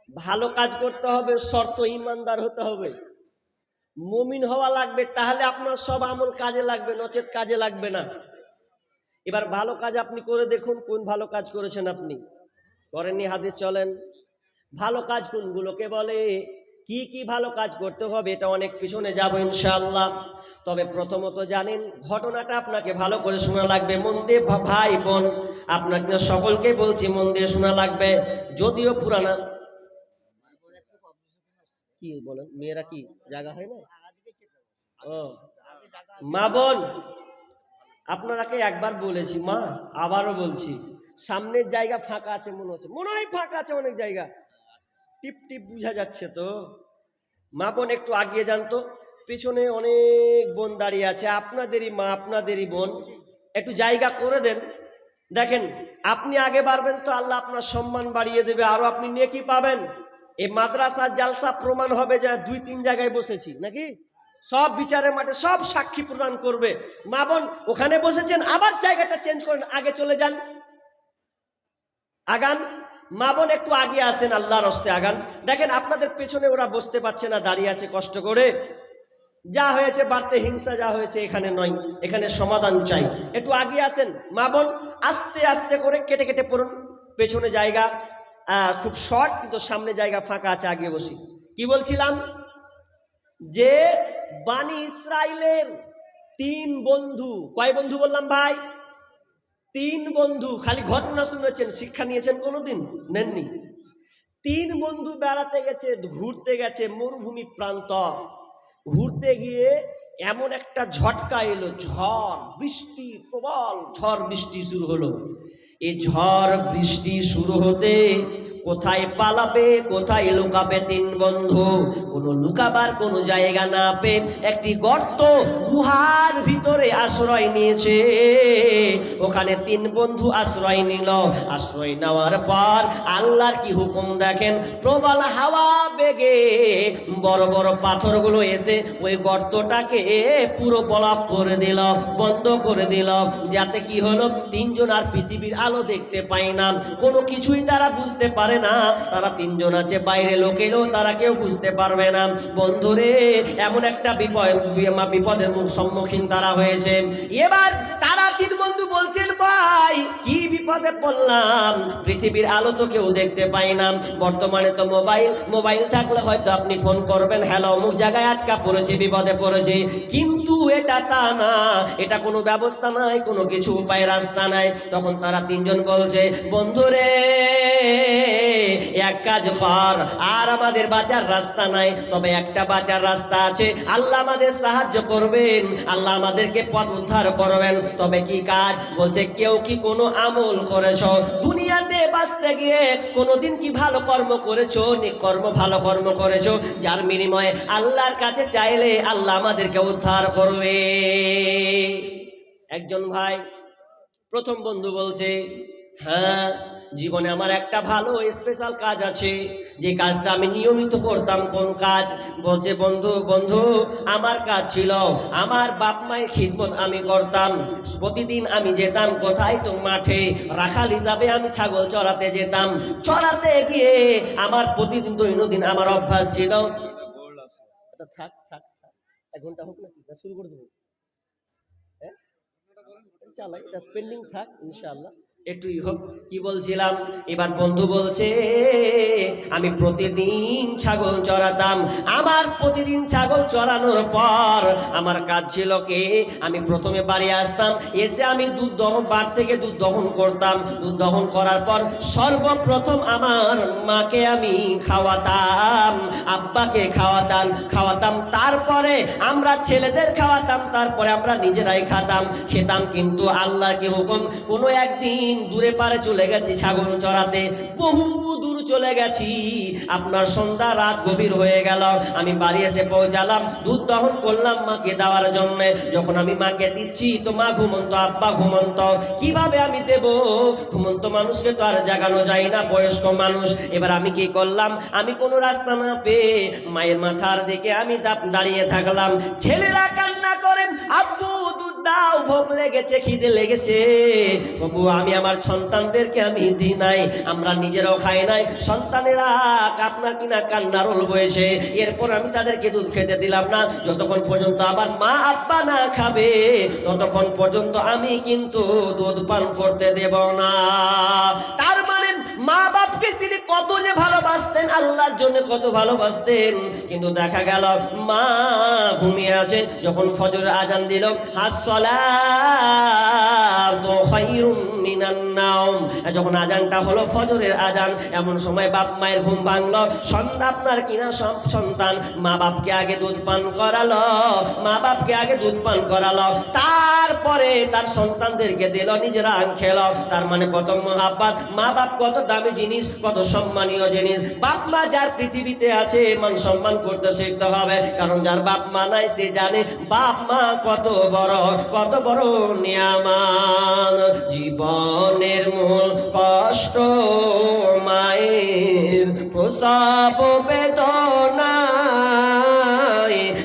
ভালো কাজ করতে হবে, শর্ত ইমানদার হতে হবে, মুমিন হওয়া লাগবে, তাহলে আপনার সব আমল কাজে লাগবে, নচেত কাজে লাগবে না। এবার ভালো কাজ আপনি করে দেখুন, কোন ভালো কাজ করেছেন আপনি? করেননি? হাদিস চলেন। ভালো কাজ কোনগুলোকে বলে, কি কি ভালো কাজ করতে হবে, এটা অনেক পিছনে যাব ইনশাআল্লাহ। তবে প্রথমত জানেন, ঘটনাটা আপনাকে ভালো করে শোনা লাগবে, মন দিয়ে ভাই বোন, আপনাকে সকলকে বলছি মন দিয়ে শোনা লাগবে, যদিও পুরানা। কি বলেন, মেয়েরা কি জায়গা হয় না? ও মা বোন, আপনারাকে একবার বলেছি মা, আবারও বলছি, সামনের জায়গা ফাঁকা আছে মনে হচ্ছে, মনে হয় ফাঁকা আছে অনেক জায়গা, টিপ টিপ বোঝা যাচ্ছে তো। মা বোন একটু আগিয়ে যান তো, পিছনে অনেক বোন দাঁড়িয়ে আছে, আপনাদেরই মা, আপনাদেরই বোন, একটু জায়গা করে দেন। দেখেন আপনি আগে বাড়বেন তো আল্লাহ আপনার সম্মান বাড়িয়ে দেবে, আরো আপনি নেকি পাবেন। এই মাদ্রাসা জালসা প্রমাণ হবে যে 2-3 জায়গায় বসেছি নাকি, সব বিচারের মাঠে সব সাক্ষী প্রদান করবে। মা বোন ওখানে বসেছেন, আবার জায়গাটা চেঞ্জ করেন, আগে চলে যান, আগান। মা বোন একটু আগে আসেন, আল্লাহর হস্তে আগান। দেখেন আপনাদের পেছনে ওরা বসতে পারছে না, দাঁড়িয়ে আছে কষ্ট করে। যা হয়েছে বাড়তে হিংসা, যা হয়েছে এখানে নয়, এখানে সমাধান চাই। একটু আগে আসেন মা বোন, আস্তে আস্তে করে কেটে কেটে পড়ুন। পেছনে জায়গা খুব শর্ট, কিন্তু সামনে জায়গা ফাঁকা আছে, আগে বসি। কি বলছিলাম? যে বানি ইসরাইলের 3 বন্ধু, কয় বন্ধু বললাম ভাই? 3 বন্ধু। খালি ঘটনা শুনেছেন, শিক্ষা নিয়েছেন কোনোদিন? নেননি। 3 বন্ধু বেড়াতে গেছে, ঘুরতে গেছে মরুভূমি প্রান্ত। ঘুরতে গিয়ে এমন একটা ঝটকা এলো, ঝড় বৃষ্টি, প্রবল ঝড় বৃষ্টি শুরু হলো। এই ঝড় বৃষ্টি শুরু হতে কোথায় পালাবে, কোথায় লুকাবে 3 বন্ধু? কোনো লুকাবার কোনো জায়গা না পেয়ে একটি গর্ত, গুহার ভিতরে আশ্রয় নিয়েছে। ওখানে 3 বন্ধু আশ্রয় নিল। আশ্রয় নেওয়ার পর আল্লাহর কি হুকুম দেখেন, প্রবল হাওয়া বেগে বড় বড় পাথরগুলো এসে ওই গর্তটাকে পুরো ব্লক করে দিল, বন্ধ করে দিল। যাতে কি হলো, 3 জন আর পৃথিবীর আলো দেখতে পায় না, কোনো কিছুই তারা বুঝতে পারে না। তারা 3 জন আছে, বাইরে লোক এলেও তারা কেউ বুঝতে পারবে না। বন্ধুরে, এমন একটা বিপদের সম্মুখীন তারা হয়েছে। এবার তারা তিন বন্ধু বলছেন ভাই কি বিপদে পড়লাম, পৃথিবীর আলো তো কেউ দেখতে পাই না, বর্তমানে তো মোবাইল থাকলে হয়তো আপনি ফোন করবেন, হ্যালো অমুক জায়গায় আটকা পড়েছে, বিপদে পড়েছে, কিন্তু এটা তা না, এটা কোনো ব্যবস্থা নাই, কোনো কিছু উপায় রাস্তা নাই। তখন তারা তিনজন বলছে বন্ধুরে এক কাজ কর, আর আমাদের বাঁচার রাস্তা নাই, তবে একটা বাঁচার রাস্তা আছে, আল্লাহ আমাদের সাহায্য করবেন, আল্লাহ আমাদেরকে পথ উদ্ধার করবেন। তবে কি কাজ? বলছে কেউ কি কোনো আমল করেছো দুনিয়াতে বাঁচতে গিয়ে? কোনোদিন কি ভালো কর্ম করেছো, ভালো কর্ম করেছো যার বিনিময়ে আল্লাহর কাছে চাইলে আল্লাহ আমাদেরকে উদ্ধার করবে? একজন ভাই প্রথম বন্ধু বলছে হ্যাঁ, জীবনে আমার একটা ভালো স্পেশাল কাজ আছে, যে কাজটা আমি নিয়মিত করতাম। কোন কাজ? বলছে বন্ধু আমার কাজ ছিল আমার বাপ মায়ের খিদমত আমি করতাম। প্রতিদিন আমি যেতাম কোথায়? তো মাঠে রাখাল হিসাবে আমি ছাগল চড়াতে যেতাম। চড়াতে গিয়ে আমার প্রতিদিন দৈনন্দিন আমার অভ্যাস ছিল। থাক থাক থাক, 1 ঘন্টা হোক নাকি, শুরু করে দেবো? হ্যাঁ চালাই, এটা পেন্ডিং থাক ইনশাআল্লাহ, একটুই হোক। কি বলছিলাম? এবার বন্ধু বলছে আমি প্রতিদিন ছাগল চড়াতাম। আমার প্রতিদিন ছাগল চড়ানোর পর আমার কাজ ছিল কি, আমি প্রথমে বাড়ি আসতাম, এসে আমি বাড়ি থেকে দুধ দহন করতাম। দুধ দহন করার পর সর্বপ্রথম আমার মাকে আমি খাওয়াতাম, আব্বাকে খাওয়াতাম, তারপরে আমরা ছেলেদের খাওয়াতাম, তারপরে আমরা নিজেরাই খেতাম। কিন্তু আল্লাহর হুকুম, কোনো একদিন দূরে পারে চলে গেছি ছাগল চড়াতে, বহু দূর চলে গেছি, আপনার সন্ধ্যা রাত গভীর হয়ে গেল, আমি বাড়ি এসে পৌঁছালাম, দুধ দহন করলাম মাকে দেওয়ার জন্য। যখন আমি মাকে দিচ্ছি তো মা ঘুমন্ত, আব্বা ঘুমন্ত, কিভাবে আমি দেব? ঘুমন্ত মানুষকে তো আর জাগানো যায় না, বয়স্ক মানুষ। এবার আমি কি করলাম, আমি কোনো রাস্তা না পেয়ে মায়ের মাথার দিকে আমি দাঁড়িয়ে থাকলাম। ছেলেরা কান্না করেন, আব্বু দুধ দাও, ভোগ লেগেছে, খিদে লেগেছে। তবু আমি আমার সন্তানদেরকে আমি দিই নাই, আমরা নিজেরাও খাই নাই, সন্তানেরা আপনার কিনা কান্নার রোল বয়েছে। এরপর আমি তাদেরকে দুধ খেতে দিলাম না। যতক্ষণ পর্যন্ত আমার মা আব্বা না খাবে ততক্ষণ পর্যন্ত আমি কিন্তু দুধ পান করতে দেব না। তার মানে মা বাপকে তিনি কত যে ভালোবাসতেন, আল্লাহর জন্য কত ভালোবাসতেন। কিন্তু দেখা গেল মা ঘুমিয়ে আছে। যখন ফজরের আজান দিল, আসসালাতু খায়রুম মিনান নাওম, যখন আজানটা হলো ফজরের আজান, এমন সময় বাপ মায়ের ঘুম ভাঙলো। সন্ধ্যা আপনার কিনা সন্তান মা বাপকে আগে দুধ পান করালো, তারপরে তার সন্তানদেরকে দিল, নিজেরা খেলো। তার মানে কত মহাব্বত, মা বাপ কত দামি জিনিস, কত সম্মানীয় জিনিস। বাপ মা যার পৃথিবীতে আছে মান সম্মান করতে শিখতে হবে, কারণ যার বাপ মা নাই সে জানে বাপ মা কত বড় নিয়ামত। জীবনের মূল কষ্ট মায়ের প্রসব বেদনায়,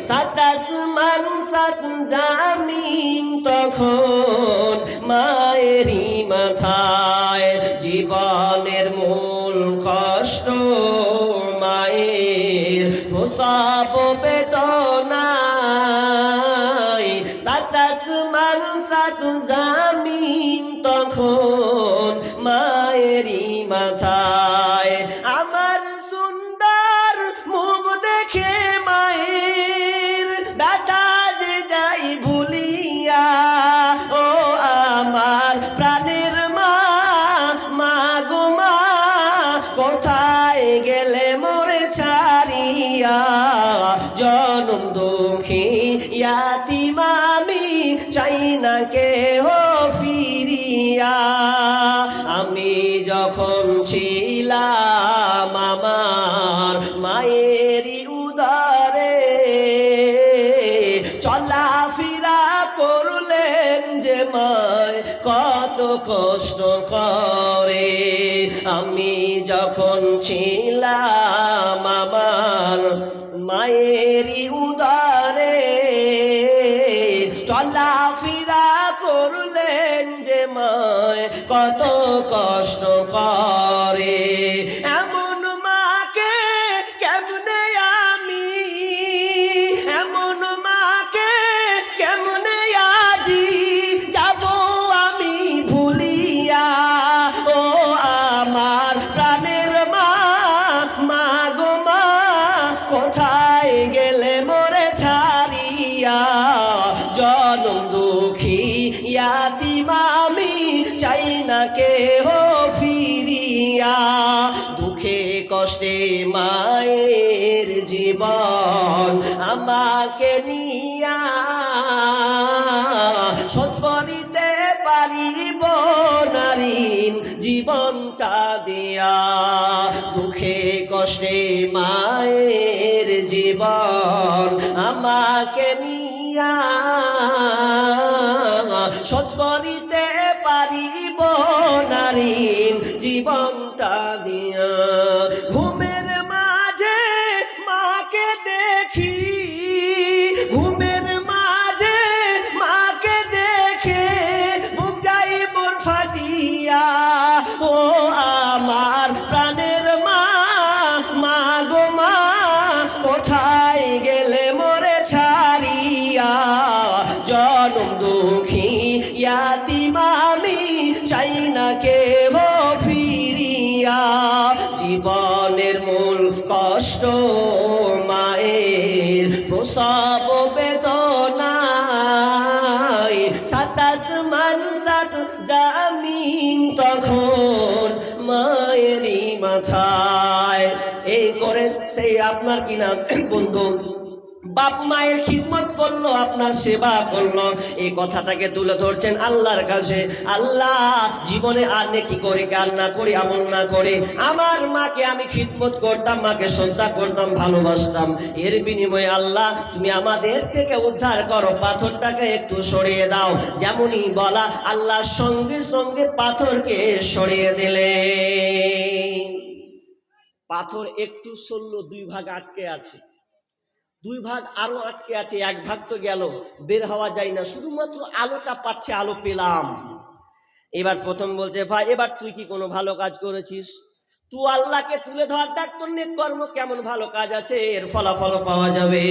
সাত আসমান সাত জামিন তখন মায়েরই মাথায়। জীবনের মূল কষ্ট মায়ের প্রসব বেদনায়, সাত আসমান সাত জামিন তখন মায়েরই মাথায়। আমার সুন্দর মুখ দেখে মায়ের ব্যথা যে যাই ভুলিয়া, ও আমার প্রাণের মা, মা গো মা, কোথায় গেলে মোরে ছাড়িয়া? জনম দুঃখী ইয়াতিম আমি, চাই না কেহ ফিরিয়া। আমি যখন ছিলাম আমার মায়েরই উদরে, চলাফেরা করলেন যে মায় কত কষ্ট করে। আমি যখন ছিলাম আমার মায়েরই উদরে, চলাফেরা করলেন যে মায় কত কষ্ট করে। এমন মাকে কেমনে আমি, এমন মাকে কেমনে আজি যাব দিয়া, জনম দুঃখী ইয়াতিম আমি, চাই না কেহ ফিরিয়া। দুঃখে কষ্টে মায়ের জীবন আমাকে নিয়া, শোধ করিতে পারিব না ঋণ জীবনটা দিয়া। দুঃখে কষ্টে মায়ের জীবন আমাকে নিয়া, শোধ করিতে পারিব না ঋণ জীবনটা দিয়া। ঘুমের মাঝে মাকে দেখি, ঘুমের মাঝে মাকে দেখে বুক যাই মোর ফাটিয়া। ও আমার প্রাণের মা, মা গো মা, কোথায় গেলে মোরে ছাড়িয়া। জনম দুঃখী ইয়াতিম আমি, চাই না কেহ ফিরিয়া। জীবনের মূল কষ্ট মায়ের প্রসব বেদনায়, সাত আসমান সাত জামিন তখন মায়েরই মাথায়। এই করেন সেই আপনার কিনা বন্ধু বাপ মায়ের খিদমত করলো, আপনার সেবা করলো, এই কথাটাকে তুলে ধরছেন আল্লাহর কাছে। আল্লাহ, জীবনে আর নেকি করি আর না করি আমল না করে আমার মাকে আমি খিদমত করতাম, মাকে শ্রদ্ধা করতাম, ভালোবাসতাম। এর বিনিময়ে আল্লাহ তুমি আমাদের থেকে উদ্ধার করো, পাথরটাকে একটু সরিয়ে দাও। যেমনই বলা, আল্লাহ সঙ্গে সঙ্গে পাথরকে সরিয়ে দিলে। পাথর একটু সরল, দুই ভাগ আটকে আছে, দুই ভাগ আরো আটকে আছে, এক ভাগ তো গেল, বের হওয়া যায় না, শুধুমাত্র আলোটা পাচ্ছে, আলো পেলাম। এবার প্রথম বলছে, ভাই এবার তুই কি কোনো ভালো কাজ করেছিস? তুই আল্লাহকে তুলে ধর, দেখ তোর নেক কর্ম কেমন ভালো কাজ আছে, এর ফলাফল পাওয়া যাবে।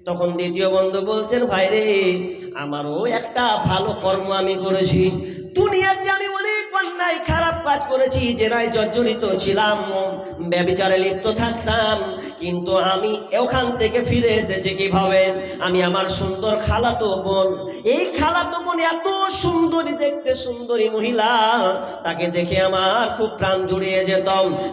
তখন দ্বিতীয় বন্ধু বলছেন, ভাই রে, আমারও একটা ভালো কর্ম আমি করেছি। দুনিয়াতে আমি অনেক অন্যায় খারাপ কাজ করেছি, জেনায় জর্জরিত ছিলাম, ব্যভিচারে লিপ্ত থাকতাম, কিন্তু আমি ওখান থেকে ফিরে এসেছি কিভাবে? আমি আমার সুন্দর খালাতো বোন, এই খালাতো বোন এত সুন্দরী, দেখতে সুন্দরী মহিলা, তাকে দেখে আমার খুব প্রাণ জুড়িয়ে যেত।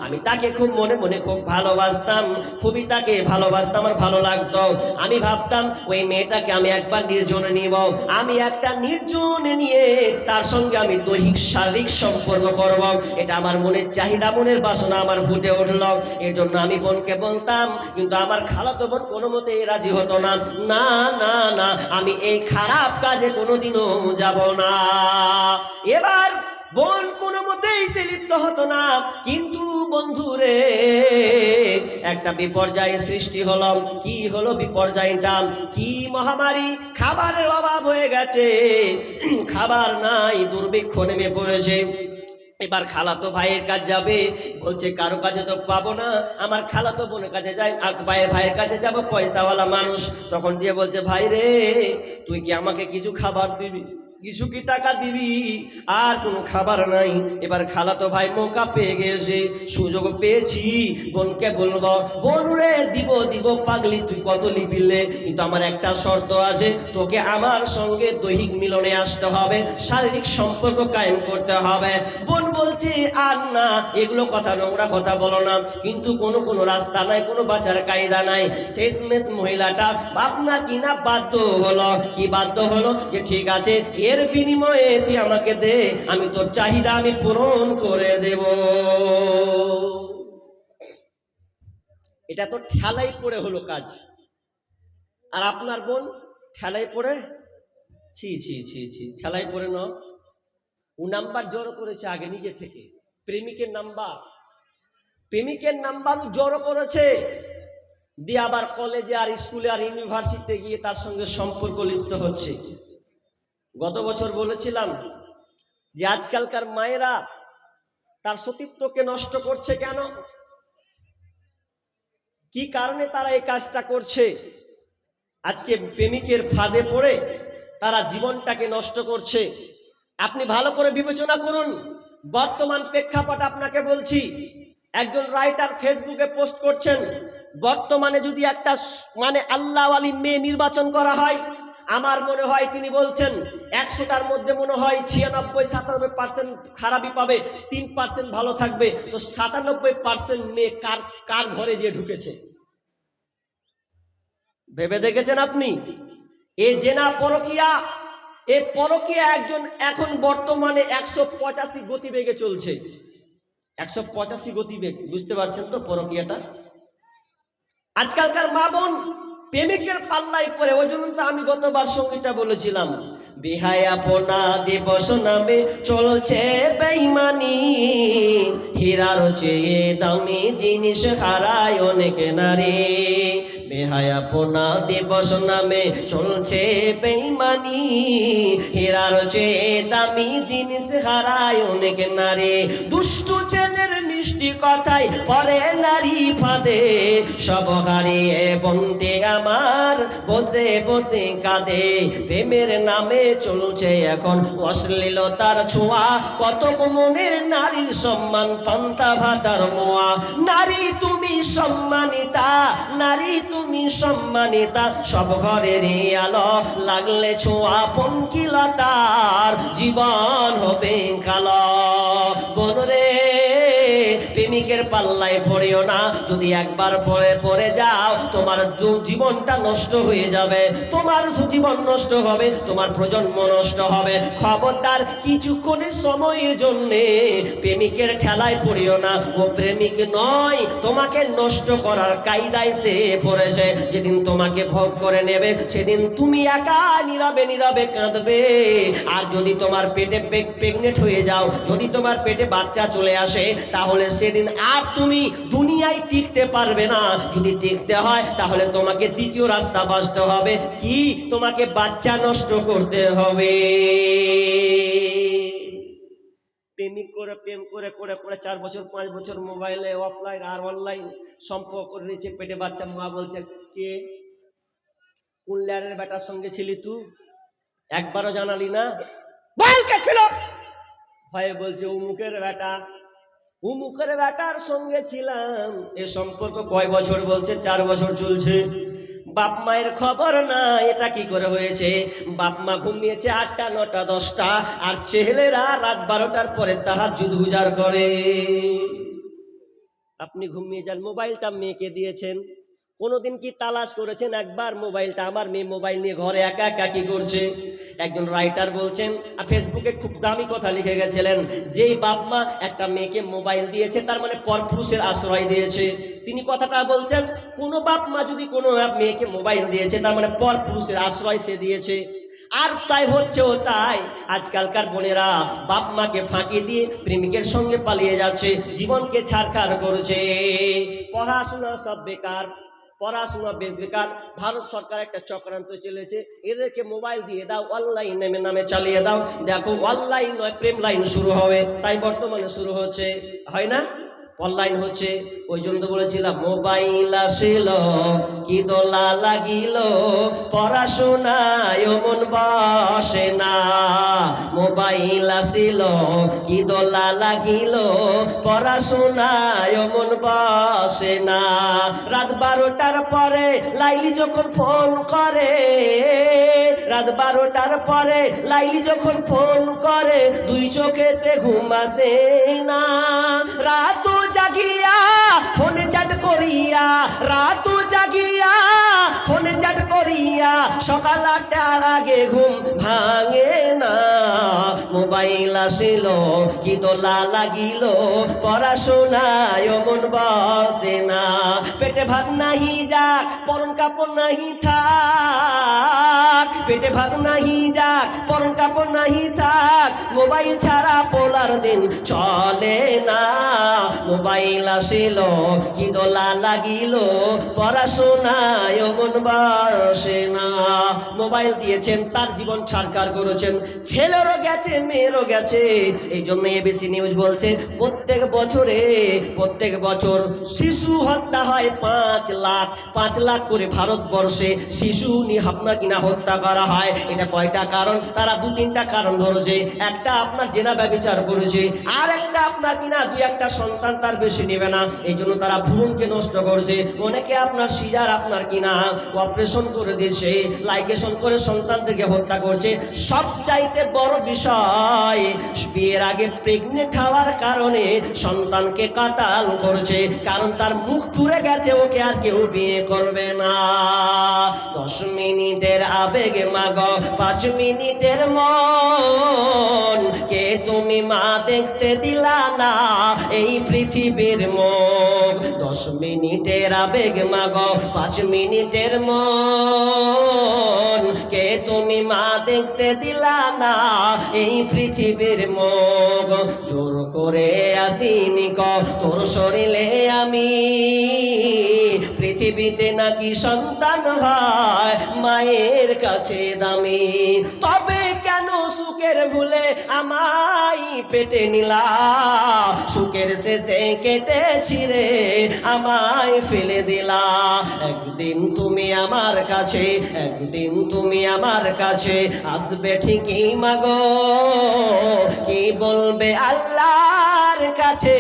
আমি তাকে খুব মনে মনে খুব ভালোবাসতাম, খুবই তাকে ভালোবাসতাম, আমার ভালো লাগতো। আমি ভাবতাম ওই মেয়েটাকে আমি একবার নির্জনে নিব, আমি একটা নির্জনে নিয়ে তার সঙ্গে আমি দৈহিক শারীরিক সম্পর্ক করব। এটা আমার মনের চাহিদা, মনের বাসনা আমার ফুটে উঠল। এর জন্য আমি বোনকে বলতাম, কিন্তু আমার খালাতো বোন কোনো মতেই রাজি হতো না। না না না, আমি এই খারাপ কাজে কোনোদিনও যাব না। এবার বোন কোনো মতেই সে লিপ্ত হতো না, কিন্তু বন্ধুরে একটা বিপর্যয় সৃষ্টি হলো। কি হলো বিপর্যয়টা? কি মহামারী, খাবারের অভাব হয়ে গেছে, খাবার নাই, দুর্ভিক্ষ নেমে পড়েছে। এবার খালাতো ভাইয়ের কাছে যাবে, বলছে কারো কাছে তো পাবো না, আমার খালাতো বোনের কাছে যাই, ভাইয়ের কাছে যাব, পয়সাওয়ালা মানুষ। তখন যে বলছে, ভাই রে, তুই কি আমাকে কিছু খাবার দিবি, কিছু কি টাকা দিবি? আর কোনো খাবার নাই। এবার খালাতো ভাই মৌকা পেয়ে গেছে, সুযোগ পেয়েছি, বোনকে বলবো, বোন রে, দিব দিব পাগলি, তুই কত লিবিলে, কিন্তু আমার একটা শর্ত আছে, তোকে আমার সঙ্গে দৈহিক মিলনে আসতে হবে, শারীরিক সম্পর্ক কায়েম করতে হবে। বোন বলছে, আর না, এগুলো কথা, নোংরা কথা বলো না, কিন্তু কোনো রাস্তা নাই, কোনো বাঁচার কায়দা নাই। শেষমেশ মহিলাটা আপনার কিনা বাধ্য হলো। কি বাধ্য হলো? যে ঠিক আছে, এর বিনিময়ে তুই আমাকে দে, আমি তোর চাহিদা আমি পূরণ করে দেব। এটা তো ঠেলাই পড়ে হলো কাজ। আর আপনার বোন ঠেলাই পড়ে, ছি ছি ছি ছি, ঠেলাই পড়ে ন, ও নাম্বার জড়ো করেছে আগে নিজে থেকে, প্রেমিকের নাম্বার ও জড়ো করেছে, দিয়ে আবার কলেজে আর স্কুলে আর ইউনিভার্সিটিতে গিয়ে তার সঙ্গে সম্পর্ক লিপ্ত হচ্ছে। গত বছর বলেছিলাম যে আজকালকার মায়েরা তার সতীত্বকে নষ্ট করছে কেন, কি কারণে তারা এই কাজটা করছে। আজকে প্রেমিকের ফাঁদে পড়ে তারা জীবনটাকে নষ্ট করছে। আপনি ভালো করে বিবেচনা করুন, বর্তমান প্রেক্ষাপট আপনাকে বলছি। একজন রাইটার ফেসবুকে পোস্ট করছেন, বর্তমানে যদি একটা আল্লাহ ওয়ালি মেয়ে নির্বাচন করা হয়, আমার মনে হয় তিনি বলছেন 100টার মধ্যে মনে হয় 96-97% খারাপই পাবে, 3% ভালো থাকবে। তো 97% মেয়ে কার ঘরে যে ঢুকেছে ভেবে দেখেছেন আপনি? এ জেনা পরকিয়া, এ পরকিয়া একজন এখন বর্তমানে 185 গতিবেগে চলছে। 185 গতিবেগ, বুঝতে পারছেন তো পরকিয়াটা? আজকালকার মা বোন প্রেমিকের পাল্লায় পড়ে। ওই জন্য তো আমি গতবার সঙ্গীতটা বলেছিলাম, বিহায়াপনা দিবস নামে চলছে বেঈমানি, হীরার চেয়ে দামি জিনিস হারায় অনেক নারী। বেহায়াপনা দিবস নামে চলছে বেঈমানি, হীরার চেয়ে দামি জিনিস হারায় অনেক নারী। দুষ্টু ছেলের মিষ্টি কথায় পরে নারী ফাঁদে, সব হারিয়ে বন্টে আমার বসে বসে কাঁদে। প্রেমের নামে চলছে এখন অশ্লীলতার ছোঁয়া, কত মনের নারীর সম্মান পান্তা ভাতার মোয়া। নারী তুমি সম্মানিতা, নারী তুমি সম্মানিতা, সব ঘরের আলো লাগলে ছোঁয়া পঙ্কিলতার জীবন হবে কালো। বনরে প্রেমিকের পাল্লায় পড়িও না, যদি একবার পড়ে যাও তোমার জীবনটা নষ্ট হয়ে যাবে, তোমার জীবন নষ্ট হবে, তোমার প্রজন্ম নষ্ট হবে। খবরদার কিছুক্ষণের সময়ের জন্যে প্রেমিকের ঠেলায় পড়িও না। ও প্রেমিক নয়, তোমাকে নষ্ট করার কায়দায় সে পড়েছে। যেদিন তোমাকে ভোগ করে নেবে সেদিন তুমি একা নীরবে নীরবে কাঁদবে। আর যদি তোমার পেটে প্রেগনেন্ট হয়ে যাও, যদি তোমার পেটে বাচ্চা চলে আসে, তাহলে সেদিন আর তুমি দুনিয়ায় টিকতে পারবে না। যদি টিকতে হয় তাহলে তোমাকে দ্বিতীয় রাস্তা বাঁচতে হবে, কি? তোমাকে বাচ্চা নষ্ট করতে হবে। প্রেমিক করে প্রেম করে করে করে 4 বছর 5 বছর মোবাইলে অফলাইন আর অনলাইন সম্পর্ক করে নিয়েছে, পেটে বাচ্চা। মা বলছে, কে কোন ল্যারের বেটার সঙ্গে ছিলি তুই? একবারও জানালি না? বলকে ছিল ভয়ে বলছে উমুকের বেটা, উমুকের বেটার সঙ্গে ছিলাম। এ সম্পর্ক কয় বছর? বলছে 4 বছর চলছে। বাপ মায়ের খবর না, এটা কি করে হয়েছে? বাপ মা ঘুমিয়েছে 8টা 9টা 10টা, আর ছেলেরা রাত 12টার পরে তাহাজ্জুদ গুজার করে। আপনি ঘুমিয়ে যান, মোবাইলটা মেয়েকে দিয়েছেন। কোনোদিন কি তালাশ করেছেন একবার মোবাইলটা? আমার মেয়ে মোবাইল নিয়ে ঘরে একা একা কি করছে? একজন রাইটার বলছেন, ফেসবুকে খুব দামি কথা লিখে গেছিলেন, যেই বাপ মা একটা মেয়েকে মোবাইল দিয়েছে তার মানে পরপুরুষের আশ্রয় দিয়েছে। তিনি কথাটা বলছেন, কোনো বাপ মা যদি কোনো মেয়েকে মোবাইল দিয়েছে তার মানে পরপুরুষের আশ্রয় সে দিয়েছে। আর তাই হচ্ছে ও তাই আজকালকার বোনেরা বাপ মাকে ফাঁকি দিয়ে প্রেমিকের সঙ্গে পালিয়ে যাচ্ছে, জীবনকে ছাড়খাড় করছে। পড়াশোনা সব বেকার, পড়াশোনা বেকার। ভারত সরকার একটা চক্রান্ত চলেছে, এদেরকে মোবাইল দিয়ে দাও, অনলাইন নামে চালিয়ে দাও, দেখো অনলাইন নয় প্রেম লাইন শুরু হবে। তাই বর্তমানে শুরু হচ্ছে, হয় না? অনলাইন হচ্ছে। ওই জন্য তো বলেছিলাম, মোবাইল আসিল কি দোলা লাগিল, পড়াশোনায় মন বসে না। মোবাইল আসিল কি দোলা লাগিল, পড়াশোনায় মন বসে না। রাত 12টার পরে লাইলি যখন ফোন করে, রাত 12টার পরে লাইলি যখন ফোন করে, 2 চোখেতে ঘুম আসে না। রাত জাগিয়া ফোনে চ্যাট করিয়া, রাত জাগিয়া ফোনে চ্যাট করিয়া, সকাল 8টার আগে ঘুম ভাঙে না। মোবাইল আসিল কি দোলা লাগিল, পড়াশোনায় মন বসে না। পেটে ভাত নাহি যাক, পরন কাপড় নাহি থাক, পেটে ভাত নাহি যাক, পরন কাপড় নাহি থাক, মোবাইল ছাড়া পোলার দিন চলে না। মোবাইল আসিল কি দোলা লাগিল, পড়াশোনায় মন বসে না। মোবাইল দিয়েছেন, তার জীবন ছাড়খাড় করেছেন, ছেলেরও গেছে মেয়েরও গেছে। এই জন্য এবিসি নিউজ বলছে, প্রত্যেক বছর শিশু হত্যা হয় 5 লাখ করে ভারতবর্ষে শিশু আপনার কিনা হত্যা করা করা হয়। এটা কয়টা কারণ? তারা দু তিনটা কারণ ধরেছে। একটা আপনার জেনা ব্যভিচার করেছে, আর একটা আপনার কিনা দুই একটা সন্তান তার বেশি নেবে না, এই জন্য তারা ভ্রূণকে নষ্ট করছে। অনেকে আপনার সিজার আপনার কিনা অপারেশন করে দিয়েছে, লাইগেশন করে সন্তানদেরকে হত্যা করছে। সবচাইতে বড় বিষয়, বিয়ের আগে প্রেগনেন্ট হওয়ার কারণে সন্তানকে কাতাল করছে, কারণ তার মুখ পুড়ে গেছে, ওকে আর কেউ বিয়ে করবে না। 10 মিনিটের আবেগে মাগো 5 মিনিটের মন, কে তুমি মা দেখতে দিলা না এই পৃথিবীর মুখ। 10 মিনিটের আবেগ মাগো 5 মিনিটের মন, কে তুমি মা দেখতে দিলা না এই পৃথিবীর মুখ। জোর করে আসিনি ক তোর শরীরে আমি, পৃথিবীতে নাকি সন্তান হয় মায়ের কাছে দামি। তবে কেন সুখের ভুলে আমায় পেটে নিলা, সুখের শেষে কেটে ছিঁড়ে আমায় ফেলে দিলা। একদিন তুমি আমার কাছে, একদিন তুমি আমার কাছে আসবে ঠিকই মাগো, কি বলবে আল্লাহর কাছে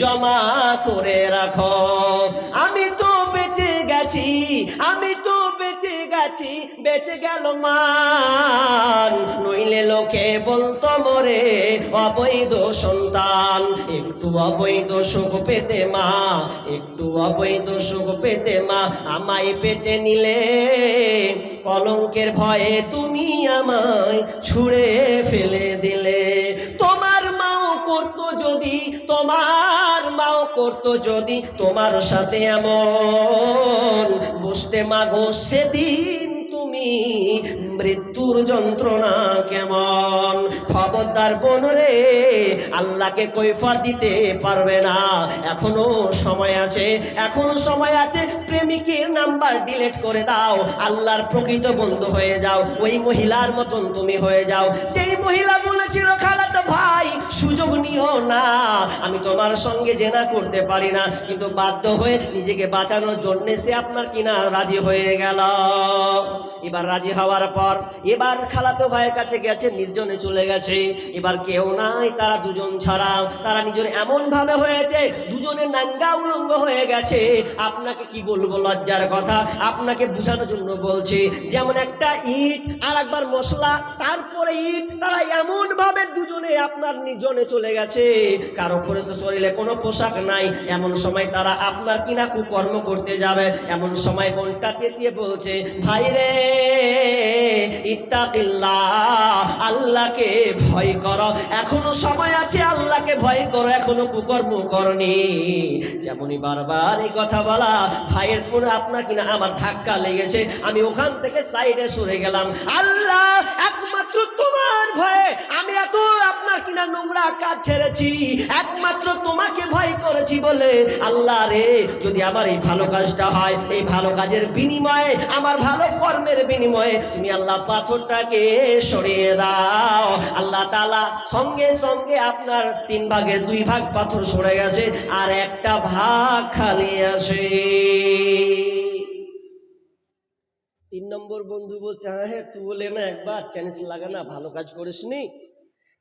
জমা করে রাখো। আমি তো বেঁচে গেছি, আমি তো বেঁচে গেছি, বেঁচে গেল মান, নইলে লোকে বলতো মোরে অবৈধ সন্তান। একটু অবৈধ সুখ পেতে মা, একটু অবৈধ সুখ পেতে মা আমায় পেটে নিলে, কলঙ্কের ভয়ে তুমি আমায় ছুঁড়ে ফেলে দিলে। তোমার মাও করতো যদি, তোমার মাও করতো যদি তোমার সাথে এমন, বুঝতে মাগো সেদিন তুমি মৃত্যুর যন্ত্রণা কেমন। খবরদার বোন রে, আল্লাহকে কৈফিয়ত দিতে পারবে না, এখনো সময় আছে, এখনো সময় আছে। প্রেমিকের নাম্বার ডিলিট করে দাও, আল্লাহর প্রকৃত বন্ধু হয়ে যাও, ওই মহিলার মতন তুমি হয়ে যাও যেই মহিলা বলেছিল খালাতো ভাই সুযোগ নিও না, আমি তোমার সঙ্গে জেনা করতে পারি না, কিন্তু বাধ্য হয়ে নিজেকে বাঁচানোর জন্য সে আপনার কিনা রাজি হয়ে গেল। এবার রাজি হওয়ার পর এবার খালাতো ভাইয়ের কাছে গেছে, নির্জনে চলে গেছে, এবার কেউ নাই, তারা দুজন ছাড়া। তারা নিজের এমন ভাবে হয়েছে, দুজনে নাঙ্গা উলঙ্গ হয়ে গেছে। আপনাকে কি বলবো, লজ্জার কথা, আপনাকে বোঝানোর জন্য বলছি। যেমন একটা ইট আর একবার মশলা, তারপরে ইট, তারা এমন ভাবে দুজনে আপনার নির্জনে চলে গেছে, কারো পরে শরীরে কোনো পোশাক নাই। এমন সময় তারা আপনার কিনা কুকর্ম করতে যাবে, এমন সময় বোনটা চেঁচিয়ে বলছে, ভাই রে ইত্তাকিল্লাহ, আল্লাহকে ভয় করো, এখনো সময় আছে, আল্লাহকে ভয় করো, এখনো কুকর্ম করনি। যেমনই বারবার এই কথা বলা, ভাইয়ের পুরো আপনার কিনা আমার ধাক্কা লেগেছে, আমি ওখান থেকে সাইডে সরে গেলাম। আল্লাহ, একমাত্র তোমার ভয়ে আমি এত আপনার কিনা নোংরা কাজ ছেড়েছি, একমাত্র তোমাকে ভয় করেছি বলে। আল্লাহ রে, যদি আমার এই ভালো কাজটা হয়, এই ভালো কাজের বিনিময়ে, আমার ভালো কর্মের বিনিময়ে তুমি আল্লাহ পাথরটাকে সরিয়ে দাও। আল্লাহ তাআলা সঙ্গে সঙ্গে আপনার 3 ভাগের 2 ভাগ পাথর সরে গেছে, আর একটা ভাগ খালি আছে। 3 নম্বর বন্ধু বলছে, হ্যাঁ তুই বলে না একবার চ্যালেঞ্জ লাগা না, ভালো কাজ করিসনি,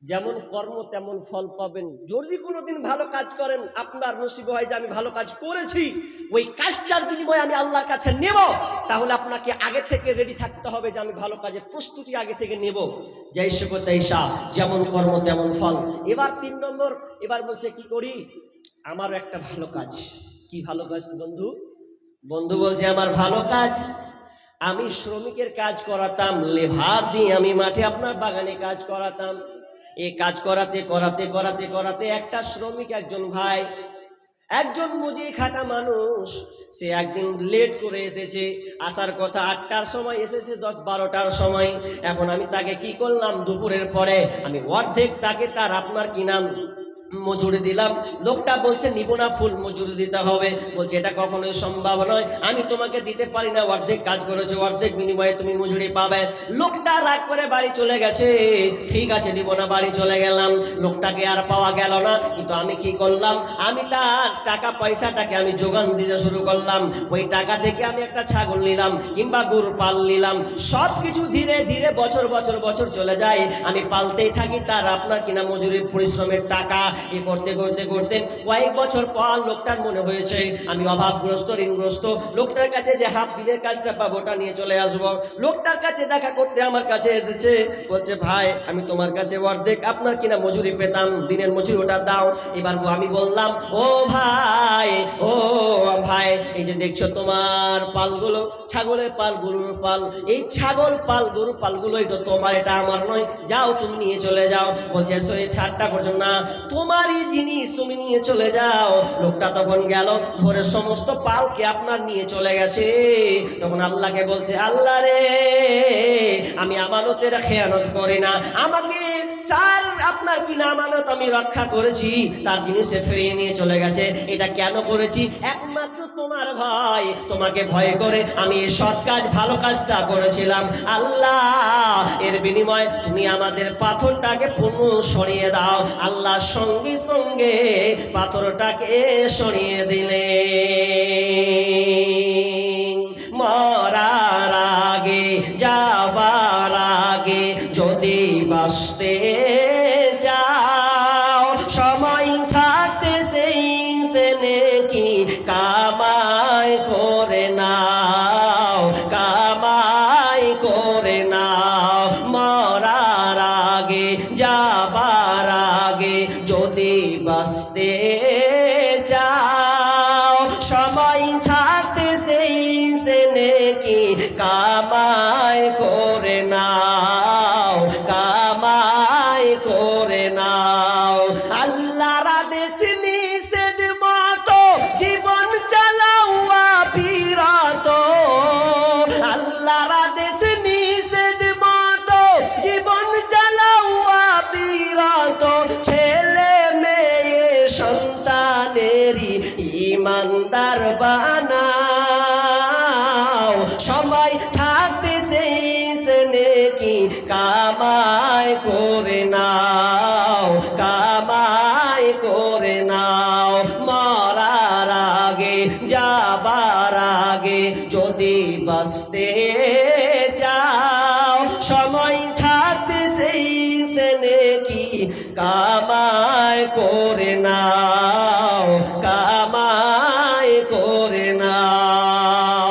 যেমন কর্ম তেমন ফল পাবেন। যদি কোনোদিন ভালো কাজ করেন, আপনার নসিব হয় যে আমি ভালো কাজ করেছি, ওই কাজটার বিনিময়ে আমি আল্লাহর কাছে নেব, তাহলে আপনাকে আগে থেকে রেডি থাকতে হবে যে আমি ভালো কাজের প্রস্তুতি আগে থেকে নেব। জৈসে কো তৈসা, যেমন কর্ম তেমন ফল। এবার 3 নম্বর, এবার বলছে কি করি, আমারও একটা ভালো কাজ। কি ভালো কাজ বন্ধু? বন্ধু বলছে, আমার ভালো কাজ, আমি শ্রমিকের কাজ করাতাম, লেবার দিয়ে আমি মাঠে আপনার বাগানে কাজ করাতাম। এই কাজ করাতে করাতে করাতে করাতে একটা শ্রমিক, একজন ভাই, একজন মজুরি খাটা মানুষ, সে একদিন লেট করে এসেছে, আসার কথা 8টার সময়, এসেছে 10-12টার সময়। এখন আমি তাকে কি করলাম, দুপুরের পরে আমি অর্ধেক তাকে তার আপনার কি নাম মজুরি দিলাম। লোকটা বলছে নিব না, ফুল মজুরি দিতে হবে। বলছে এটা কখনোই সম্ভব নয়, আমি তোমাকে দিতে পারি না, অর্ধেক কাজ করেছো, অর্ধেক বিনিময়ে তুমি মজুরি পাবে। লোকটা রাগ করে বাড়ি চলে গেছে। ঠিক আছে নিব না, বাড়ি চলে গেলাম। লোকটাকে আর পাওয়া গেল না, কিন্তু আমি কি করলাম, আমি তার টাকা পয়সাটাকে আমি যোগান দিতে শুরু করলাম। ওই টাকা থেকে আমি একটা ছাগল নিলাম কিংবা গরু পাল নিলাম। সব কিছু ধীরে ধীরে বছর বছর বছর চলে যায়, আমি পালতেই থাকি তার আপনার কিনা মজুরির পরিশ্রমের টাকা। এ করতে করতে করতে কয়েক বছর পর লোকটার মনে হয়েছে আমি অভাবগ্রস্ত, ঋণগ্রস্ত, লোকটার কাছে যে হাফ দিনের কাজটা পাবো ওটা নিয়ে চলে আসবো। লোকটার কাছে দেখা করতে আমার কাছে এসেছে, বলছে ভাই আমি তোমার কাছে অর্ধেক আপনার কিনা মজুরি পেতাম, দিনের মজুরি ওটা দাও। এবার আমি বললাম ও ভাই, ও ভাই, এই যে দেখছো তোমার পালগুলো, ছাগলের পাল, গরুর পাল, এই ছাগল পাল গরু পালগুলো এটা তোমার, এটা আমার নয়, যাও তুমি নিয়ে চলে যাও। বলছে সে ঠাট্টা করছো না, তোমারই জিনিস তুমি নিয়ে চলে যাও। লোকটা তখন গেল, ধরে সমস্ত পালকে আপনার নিয়ে চলে গেছে। তখন আল্লাহকে বলছে আল্লাহ রে, আমি আমানতের খেয়ানত করি না, আমাকে স্যার আপনার কিনা আমানত আমি রক্ষা করেছি, তার জিনিস সে ফিরিয়ে নিয়ে চলে গেছে। এটা কেন করেছি, একমাত্র তোমার ভয়, তোমাকে ভয় করে আমি এই সৎ কাজ ভালো কাজটা করেছিলাম। আল্লাহ এর বিনিময়ে তুমি আমাদের পাথরটাকে পুনঃ সরিয়ে দাও। আল্লাহ সঙ্গে সঙ্গে পাথরটাকে সরিয়ে দিলেন। মরার আগে, যাবার আগে যদি বাঁচতে চাও, সময় থাকতে সেই সে নেকি কামাই করে নাও, কামাই করে নাও। মরার আগে, যাবার আগে যদি বাঁচতে চাও, সময় থাকতে সেই সে নেকি কামাই করে নাও, কামাই করে নাও। আল্লাহর আদেশ নিষেধ মতো জীবন চালাও আবিরত, আল্লাহর আদেশ নিষেধ মতো জীবন চালাও আবিরত। ছেলে মেয়ে সন্তানেরই ইমানদার বানাও, সময় থাকতে সেই সে নেকি কামাই করে নাও, কামাই করে নাও। মরার আগে, যাবার আগে যদি বাঁচতে চাও, সময় থাকতে সেই সে নেকি কামাই করে নাও, কামাই করে নাও।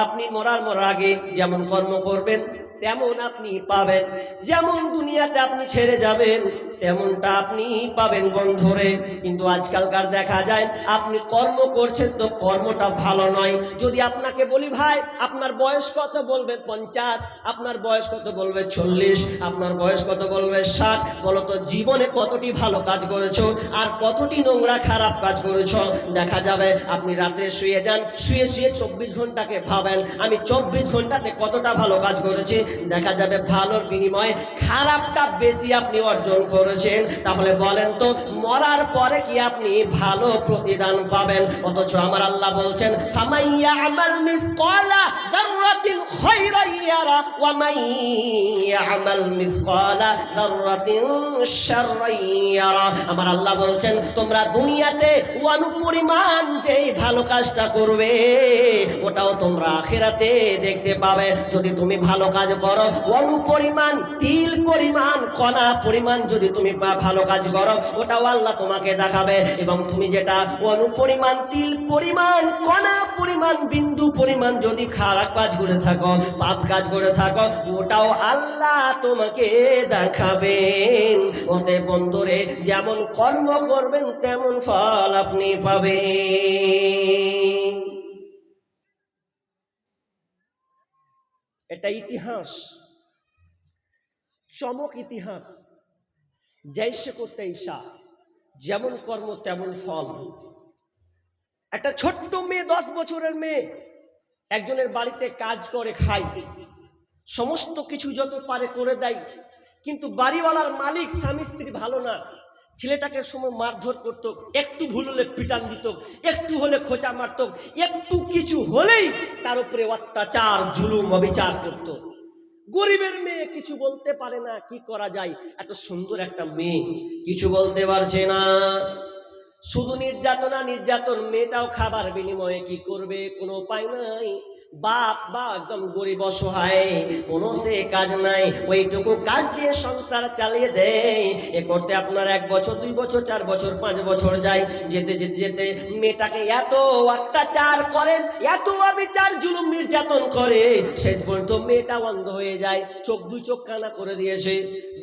আপনি মরার আগে যেমন কর্ম করবেন তেমন আপনি পাবেন, যেমন দুনিয়াতে আপনি ছেড়ে যাবেন তেমনটা আপনি পাবেন বন্ধুরে। কিন্তু আজকালকার দেখা যায় আপনি কর্ম করছেন তো কর্মটা ভালো নয়। যদি আপনাকে বলি ভাই আপনার বয়স কত, বলবে 50, আপনার বয়স কত বলবে 40, আপনার বয়স কত বলবে 60। বলো তো জীবনে কতটি ভালো কাজ করেছো আর কতটি নোংরা খারাপ কাজ করেছো। দেখা যাবে আপনি রাত্রে শুয়ে যান, শুয়ে শুয়ে 24 ঘন্টাকে ভাবেন আমি 24 ঘন্টাতে কতটা ভালো কাজ করেছি। দেখা যাবে ভালোর বিনিময়ে খারাপটা বেশি আপনি অর্জন করেছেন। তাহলে বলেন তো মরার পরে কি আপনি ভালো প্রতিদান পাবেন? অথচ আমার আল্লাহ বলছেন ফামাইয়া আমাল মিসকালা যাররাতিন খায়রান ইয়ারা ওয়া মাইয়া আমাল মিসকালা যাররাতিন শাররান ইয়ারা। আমার আল্লাহ বলছেন তোমরা দুনিয়াতে অনুপরিমাণ যেই ভালো কাজটা করবে ওটাও তোমরা আখিরাতে দেখতে পাবে। যদি তুমি ভালো কাজ করো, অনুপরিমাণ তিল পরিমাণ কণা পরিমাণ যদি তুমি ভালো কাজ করো ওটাও আল্লাহ তোমাকে দেখাবে। এবং তুমি যেটা অনুপরিমাণ তিল পরিমাণ কণা পরিমাণ বিন্দু পরিমাণ যদি খারাপ কাজ করে থাকো, পাপ কাজ করে থাকো, ওটাও আল্লাহ তোমাকে দেখাবেন। ওতে বন্ধুরে যেমন কর্ম করবেন তেমন ফল আপনি পাবেন। এটা ইতিহাস, চমক ইতিহাস। জৈসে কো তৈসা, যেমন কর্ম তেমন ফল। একটা ছোট্ট মেয়ে, 10 বছরের মেয়ে, একজনের বাড়িতে কাজ করে খায়, সমস্ত কিছু যত পারে করে দেয়, কিন্তু বাড়িওয়ালার মালিক স্বামী স্ত্রী ভালো না। ছেলেটাকে সময় মারধর করত, একটু ভুল হলে পিটান দিত, একটু হলে খোঁচা মারত, একটু কিছু হলেই তার উপরে অত্যাচার জুলুম অবিচার করত। গরিবের মেয়ে কিছু বলতে পারে না, কি করা যায়? এত সুন্দর একটা মেয়ে কিছু বলতে পারছে না, শুধু নির্যাতনা নির্যাতন। মেয়েটাও খাবার বিনিময়ে কি করবে, কোনো উপায় নাই। বাপ বা একদম গরিব অসহায়, কোনো সে কাজ নাই, ওইটুকু কাজ দিয়ে সংসার চালিয়ে দেয়। এ করতে আপনার 1 বছর 2 বছর 4 বছর 5 বছর যায়। যেতে যেতে যেতে মেয়েটাকে এত অত্যাচার করে, এত অবিচার জুলুম নির্যাতন করে, শেষ পর্যন্ত মেয়েটা অন্ধ হয়ে যায়, চোখ 2 চোখ কানা করে দিয়েছে।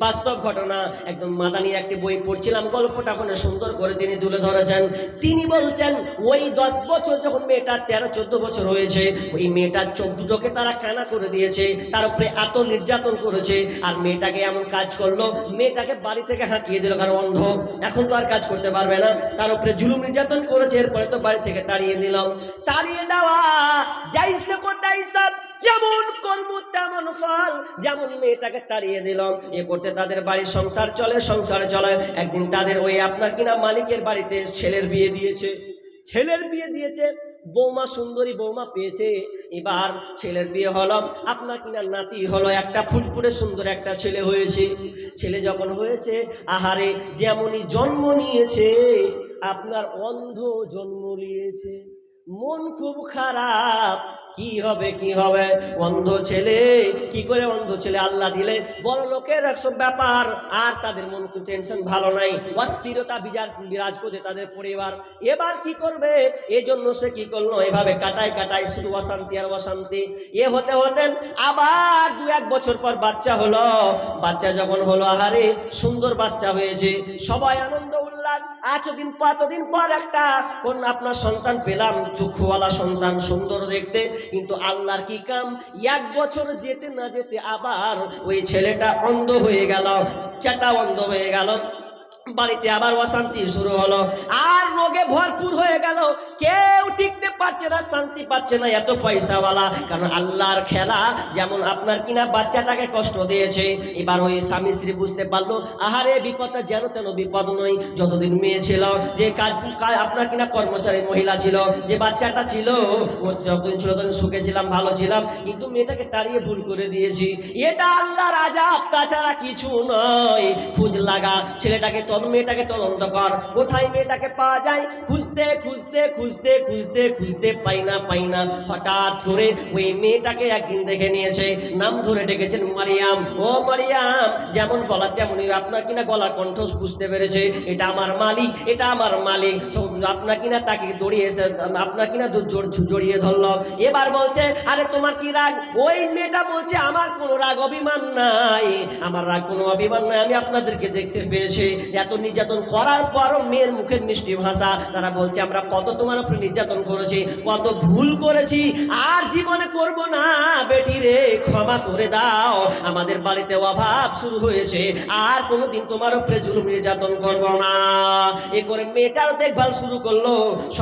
বাস্তব ঘটনা, একদম মাদানির একটি বই পড়ছিলাম, গল্পটা ওখানে সুন্দর করে তিনি তুলে ধরেছেন। তিনি বলছেন ওই 10 বছর যখন মেয়েটা 13-14 বছর হয়েছে, ওই মেয়েটার চোখ দুটোকে তারা কানা করে দিয়েছে, তার উপরে এত নির্যাতন করেছে। আর মেয়েটাকে এমন কাজ করলো, মেয়েটাকে বাড়ি থেকে হাঁকিয়ে দিল, কারণ অন্ধ, এখন তো আর কাজ করতে পারবে না। তার উপরে জুলুম নির্যাতন করেছে, এরপরে তো বাড়ি থেকে তাড়িয়ে দিলাম। তাড়িয়ে দেওয়া যাইছে কোথায় সব, যেমন কর্ম তেমন ফল। যেমন মেয়েটাকে তাড়িয়ে দিলাম, এ করতে তাদের বাড়ির সংসার চলে, সংসারে চলে। একদিন তাদের ওই আপনার কিনা মালিকের বাড়িতে ছেলের বিয়ে দিয়েছে, ছেলের বিয়ে দিয়েছে, বৌমা সুন্দরী বৌমা পেয়েছে। এবার ছেলের বিয়ে হলো, আপনার কিনা নাতি হলো, একটা ফুটফুটে সুন্দর একটা ছেলে হয়েছে। ছেলে যখন হয়েছে, আহারে যেমনই জন্ম নিয়েছে, আপনার অন্ধ জন্ম নিয়েছে। মন খুব খারাপ, কি হবে কি হবে, অন্ধ ছেলে, কি করে অন্ধ ছেলে আল্লাহ দিলে, বড় লোকের একসব ব্যাপার। আর তাদের মন খুব টেনশন ভালো নাই, অস্থিরতা বিরাজ করতে তাদের পরিবার। এবার কি করবে, এজন্য সে কি করলো, এভাবে কাটায় কাটায় শুধু অশান্তি আর অশান্তি। এ হতে হতে আবার 2-1 বছর পর বাচ্চা হলো। বাচ্চা যখন হলো, আহারে সুন্দর বাচ্চা হয়েছে, সবাই আনন্দ উল্লাস। এতদিন পর একটা কোন আপনার সন্তান পেলাম, চক্ষুওয়ালা সন্তান, সুন্দর দেখতে। কিন্তু আল্লাহর কি কাম, 1 বছর যেতে না যেতে আবার ওই ছেলেটা অন্ধ হয়ে গেল, চাটা অন্ধ হয়ে গেল। বাড়িতে আবার অশান্তি শুরু হলো, আর রোগে ভরপুর হয়ে গেল, কেউ টিকতে পারছে না, শান্তি পাচ্ছে না, এত পয়সাওয়ালা। কারণ আল্লাহর খেলা, যেমন আপনার কিনা বাচ্চাটাকে কষ্ট দিয়েছে। এবার ওই স্বামী স্ত্রী বুঝতে পারলো, আহারে বিপদটা যেন তেন বিপদ নয়। যতদিন মেয়ে ছিল, যে কাজ আপনার কিনা কর্মচারী মহিলা ছিল, যে বাচ্চাটা ছিল, ও যতদিন ছিল ততদিন সুখে ছিলাম, ভালো ছিলাম, কিন্তু মেয়েটাকে তাড়িয়ে ভুল করে দিয়েছি। এটা আল্লাহর আযাব, তাছাড়া কিছু নয়। খোঁজ লাগা, ছেলেটাকে মেয়েটাকে তদন্ত কর, কোথায় মেয়েটাকে পাওয়া যায়। খুঁজতে খুঁজতে খুঁজতে খুঁজতে খুঁজতে পাই না। হঠাৎ করে ওই মেয়েটাকে একদিন দেখে নিয়েছে, নাম ধরে ডেকেছেন মারিয়াম। ও মারিয়াম, যেমন বলা তেমনই আপনার কিনা গলার কণ্ঠ বুঝতে পেরেছে, এটা আমার মালিক, এটা আমার মালিক। আপনার কিনা তাকে দৌড়িয়েছে, আপনার কিনা জড়িয়ে ধরলো। এবার বলছে, আরে তোমার কি রাগ? ওই মেয়েটা বলছে, আমার কোনো রাগ অভিমান নাই, আমার রাগ কোনো অভিমান নাই, আমি আপনাদেরকে দেখতে পেয়েছি। এত নির্যাতন করার পরও মেয়ের মুখের মিষ্টি ভাষা, তারা বলছে আমরা কত তোমার উপরে নির্যাতন করেছি, কত ভুল করেছি, আর জীবনে করব না, বেটি রে ক্ষমা করে দাও, আমাদের বাড়িতে অভাব শুরু হয়েছে, আর কোনোদিন তোমার উপরে জুলুম নির্যাতন করব না। এ করে মেয়েটার দেখভাল শুরু করলো।